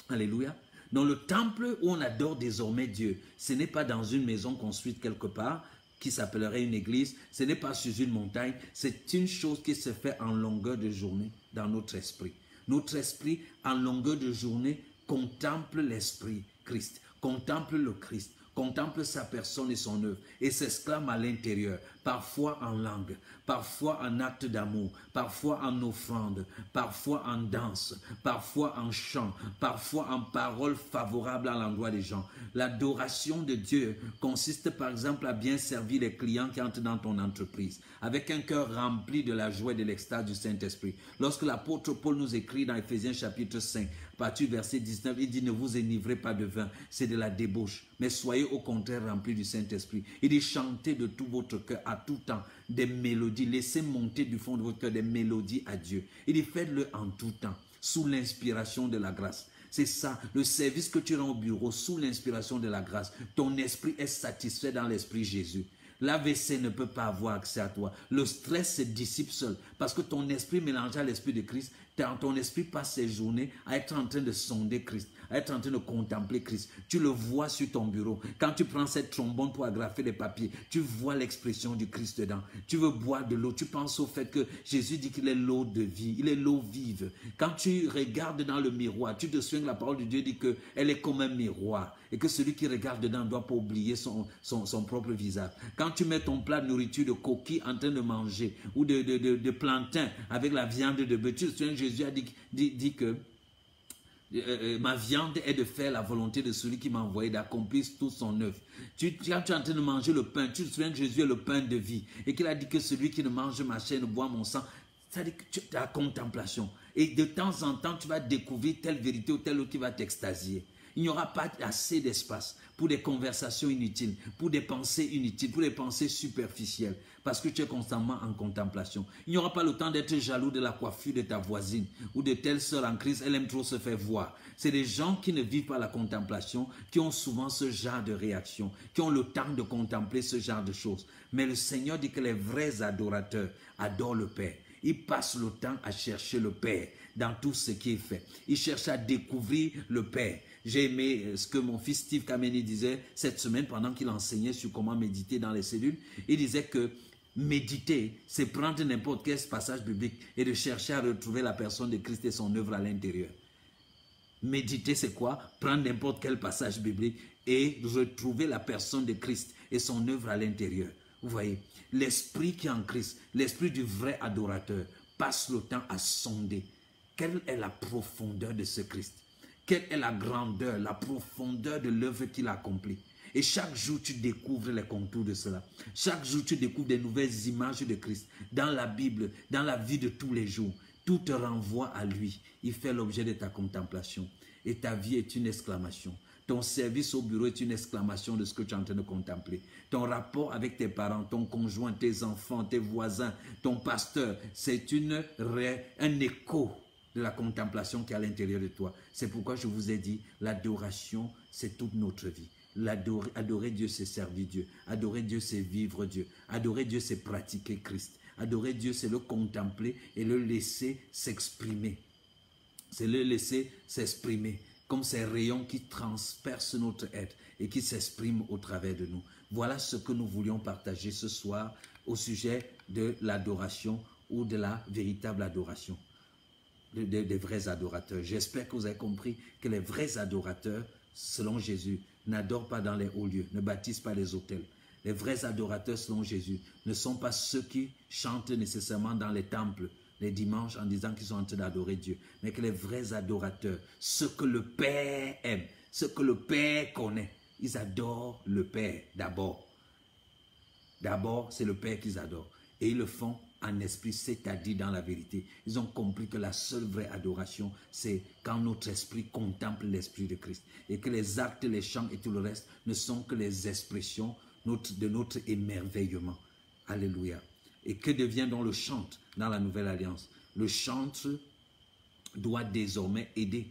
Alléluia. Dans le temple où on adore désormais Dieu, ce n'est pas dans une maison construite quelque part, qui s'appellerait une église, ce n'est pas sur une montagne, c'est une chose qui se fait en longueur de journée dans notre esprit. Notre esprit, en longueur de journée, contemple l'esprit Christ, contemple le Christ, contemple sa personne et son œuvre et s'exclame à l'intérieur, parfois en langue, parfois en acte d'amour, parfois en offrande, parfois en danse, parfois en chant, parfois en paroles favorables à l'endroit des gens. L'adoration de Dieu consiste par exemple à bien servir les clients qui entrent dans ton entreprise, avec un cœur rempli de la joie et de l'extase du Saint-Esprit. Lorsque l'apôtre Paul nous écrit dans Éphésiens chapitre 5, à partir du verset 19, il dit « Ne vous enivrez pas de vin, c'est de la débauche, mais soyez au contraire remplis du Saint-Esprit. » Il dit « Chantez de tout votre cœur à tout temps des mélodies, laissez monter du fond de votre cœur des mélodies à Dieu. » Il dit « Faites-le en tout temps, sous l'inspiration de la grâce. » C'est ça, le service que tu rends au bureau sous l'inspiration de la grâce. Ton esprit est satisfait dans l'esprit Jésus. L'AVC ne peut pas avoir accès à toi. Le stress se dissipe seul parce que ton esprit mélangé à l'esprit de Christ, ton esprit passe ses journées à être en train de sonder Christ, à être en train de contempler Christ. Tu le vois sur ton bureau. Quand tu prends cette trombone pour agrafer les papiers, tu vois l'expression du Christ dedans. Tu veux boire de l'eau. Tu penses au fait que Jésus dit qu'il est l'eau de vie. Il est l'eau vive. Quand tu regardes dans le miroir, tu te souviens que la parole de Dieu dit qu'elle est comme un miroir et que celui qui regarde dedans ne doit pas oublier son propre visage. Quand tu mets ton plat de nourriture de coquille en train de manger ou de plantain avec la viande de bœuf, tu te souviens que Jésus a dit que ma viande est de faire la volonté de celui qui m'a envoyé, d'accomplir tout son œuvre. Quand tu es en train de manger le pain, tu te souviens que Jésus est le pain de vie et qu'il a dit que celui qui ne mange ma chair ne boit mon sang. C'est-à-dire que tu as la contemplation. Et de temps en temps, tu vas découvrir telle vérité ou telle autre qui va t'extasier. Il n'y aura pas assez d'espace pour des conversations inutiles, pour des pensées inutiles, pour des pensées superficielles, parce que tu es constamment en contemplation. Il n'y aura pas le temps d'être jaloux de la coiffure de ta voisine ou de telle sœur en Christ, elle aime trop se faire voir. C'est des gens qui ne vivent pas la contemplation, qui ont souvent ce genre de réaction, qui ont le temps de contempler ce genre de choses. Mais le Seigneur dit que les vrais adorateurs adorent le Père. Ils passent le temps à chercher le Père dans tout ce qui est fait. Ils cherchent à découvrir le Père. J'ai aimé ce que mon fils Steve Kameni disait cette semaine pendant qu'il enseignait sur comment méditer dans les cellules. Il disait que méditer, c'est prendre n'importe quel passage biblique et de chercher à retrouver la personne de Christ et son œuvre à l'intérieur. Méditer, c'est quoi? Prendre n'importe quel passage biblique et retrouver la personne de Christ et son œuvre à l'intérieur. Vous voyez, l'esprit qui est en Christ, l'esprit du vrai adorateur, passe le temps à sonder. Quelle est la profondeur de ce Christ? Quelle est la grandeur, la profondeur de l'œuvre qu'il a accomplie? Et chaque jour, tu découvres les contours de cela. Chaque jour, tu découvres des nouvelles images de Christ. Dans la Bible, dans la vie de tous les jours, tout te renvoie à lui. Il fait l'objet de ta contemplation. Et ta vie est une exclamation. Ton service au bureau est une exclamation de ce que tu es en train de contempler. Ton rapport avec tes parents, ton conjoint, tes enfants, tes voisins, ton pasteur, c'est un écho de la contemplation qui est à l'intérieur de toi. C'est pourquoi je vous ai dit, l'adoration, c'est toute notre vie. Adorer Dieu, c'est servir Dieu. Adorer Dieu, c'est vivre Dieu. Adorer Dieu, c'est pratiquer Christ. Adorer Dieu, c'est le contempler et le laisser s'exprimer. C'est le laisser s'exprimer comme ces rayons qui transpercent notre être et qui s'expriment au travers de nous. Voilà ce que nous voulions partager ce soir au sujet de l'adoration ou de la véritable adoration, des vrais adorateurs. J'espère que vous avez compris que les vrais adorateurs, selon Jésus, n'adorent pas dans les hauts lieux, ne bâtissent pas les autels. Les vrais adorateurs, selon Jésus, ne sont pas ceux qui chantent nécessairement dans les temples les dimanches en disant qu'ils sont en train d'adorer Dieu, mais que les vrais adorateurs, ceux que le Père aime, ceux que le Père connaît, ils adorent le Père d'abord. D'abord, c'est le Père qu'ils adorent. Et ils le font en esprit, c'est-à-dire dans la vérité. Ils ont compris que la seule vraie adoration, c'est quand notre esprit contemple l'esprit de Christ. Et que les actes, les chants et tout le reste ne sont que les expressions de notre émerveillement. Alléluia. Et que devient donc le chantre dans la nouvelle alliance? Le chantre doit désormais aider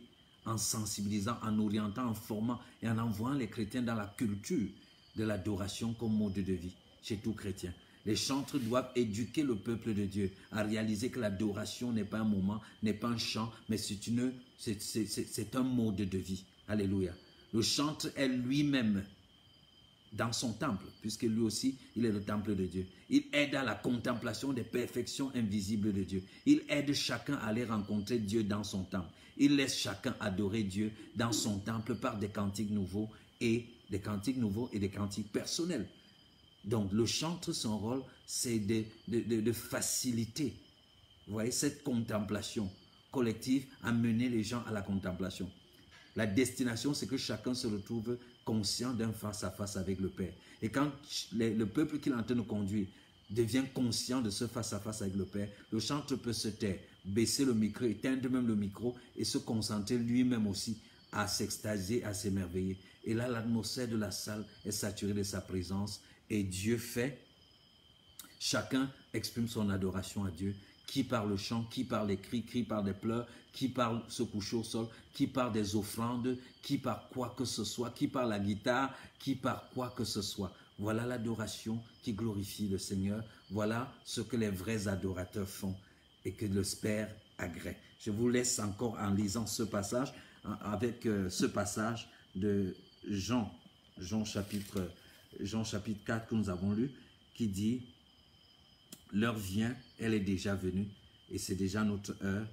en sensibilisant, en orientant, en formant et en envoyant les chrétiens dans la culture de l'adoration comme mode de vie chez tout chrétien. Les chantres doivent éduquer le peuple de Dieu à réaliser que l'adoration n'est pas un moment, n'est pas un chant, mais c'est un mode de vie. Alléluia. Le chantre est lui-même dans son temple, puisque lui aussi, il est le temple de Dieu. Il aide à la contemplation des perfections invisibles de Dieu. Il aide chacun à aller rencontrer Dieu dans son temple. Il laisse chacun adorer Dieu dans son temple par des cantiques nouveaux et des cantiques nouveaux et des cantiques personnels. Donc le chantre, son rôle, c'est de faciliter, vous voyez, cette contemplation collective, amener les gens à la contemplation. La destination, c'est que chacun se retrouve conscient d'un face-à-face avec le Père. Et quand le peuple qu'il est en train de conduire devient conscient de ce face-à-face avec le Père, le chantre peut se taire, baisser le micro, éteindre même le micro et se concentrer lui-même aussi à s'extasier, à s'émerveiller. Et là, l'atmosphère de la salle est saturée de sa présence et Dieu fait, chacun exprime son adoration à Dieu, qui par le chant, qui par les cris, qui par des pleurs, qui par se coucher au sol, qui par des offrandes, qui par quoi que ce soit, qui par la guitare, qui par quoi que ce soit. Voilà l'adoration qui glorifie le Seigneur. Voilà ce que les vrais adorateurs font et que le Père agrée. Je vous laisse encore en lisant ce passage, avec ce passage de Jean chapitre 4 que nous avons lu, qui dit « L'heure vient, elle est déjà venue, et c'est déjà notre heure,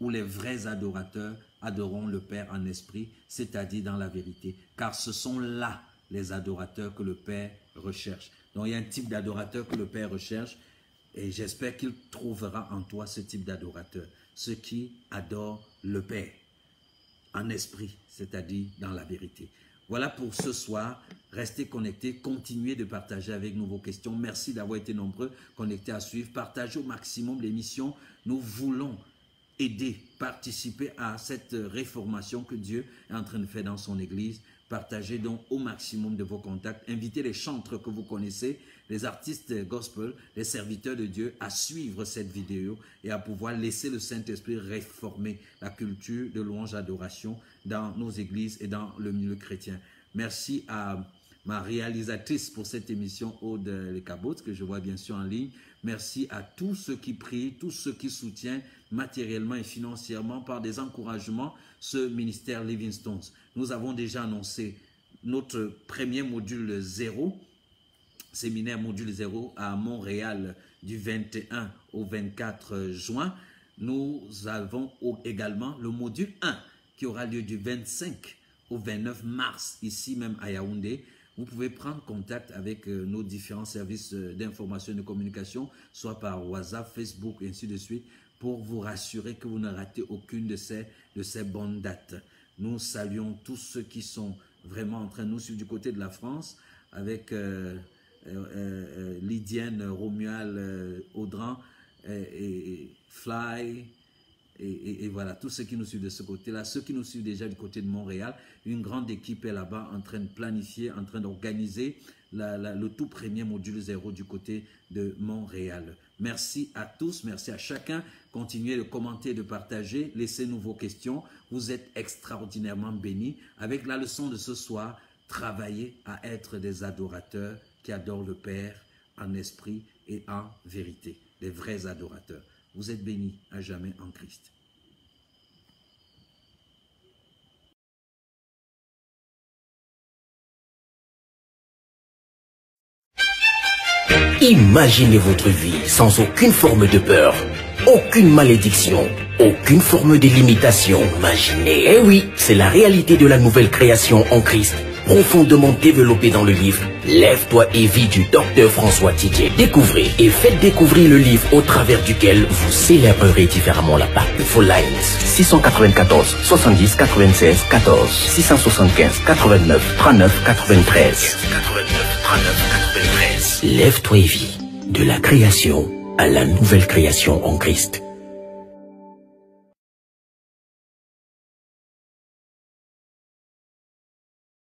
où les vrais adorateurs adoreront le Père en esprit, c'est-à-dire dans la vérité, car ce sont là les adorateurs que le Père recherche. » Donc il y a un type d'adorateur que le Père recherche, et j'espère qu'il trouvera en toi ce type d'adorateur, ceux qui adorent le Père en esprit, c'est-à-dire dans la vérité. Voilà pour ce soir. Restez connectés, continuez de partager avec nous vos questions. Merci d'avoir été nombreux, connectés à suivre. Partagez au maximum l'émission. Nous voulons aider, participer à cette réformation que Dieu est en train de faire dans son Église. Partagez donc au maximum de vos contacts. Invitez les chantres que vous connaissez, les artistes gospel, les serviteurs de Dieu à suivre cette vidéo et à pouvoir laisser le Saint-Esprit réformer la culture de louange adoration dans nos églises et dans le milieu chrétien. Merci à ma réalisatrice pour cette émission, Aude Lekabot, que je vois bien sûr en ligne. Merci à tous ceux qui prient, tous ceux qui soutiennent matériellement et financièrement par des encouragements ce ministère Living Stones. Nous avons déjà annoncé notre premier module 0, séminaire module 0 à Montréal du 21 au 24 juin. Nous avons également le module 1 qui aura lieu du 25 au 29 mars ici même à Yaoundé. Vous pouvez prendre contact avec nos différents services d'information et de communication, soit par WhatsApp, Facebook, et ainsi de suite, pour vous rassurer que vous ne ratez aucune de ces bonnes dates. Nous saluons tous ceux qui sont vraiment en train de nous suivre du côté de la France, avec Lydienne, Romuald, Audran, et Fly, et voilà, tous ceux qui nous suivent de ce côté-là, ceux qui nous suivent déjà du côté de Montréal, une grande équipe est là-bas en train de planifier, en train d'organiser le tout premier module 0 du côté de Montréal. Merci à tous, merci à chacun. Continuez de commenter, de partager, laissez-nous vos questions. Vous êtes extraordinairement bénis. Avec la leçon de ce soir, travaillez à être des adorateurs qui adorent le Père en esprit et en vérité, des vrais adorateurs. Vous êtes bénis à jamais en Christ. Imaginez votre vie sans aucune forme de peur, aucune malédiction, aucune forme de limitation. Imaginez. Eh oui, c'est la réalité de la nouvelle création en Christ, profondément développée dans le livre « Lève-toi et vis » du Dr François Tidier. Découvrez et faites découvrir le livre au travers duquel vous célébrerez différemment la Pâque. Vos lines 694 70 96 14 675 89 39 93 89 39 93. Lève-toi et vis, de la création à la nouvelle création en Christ.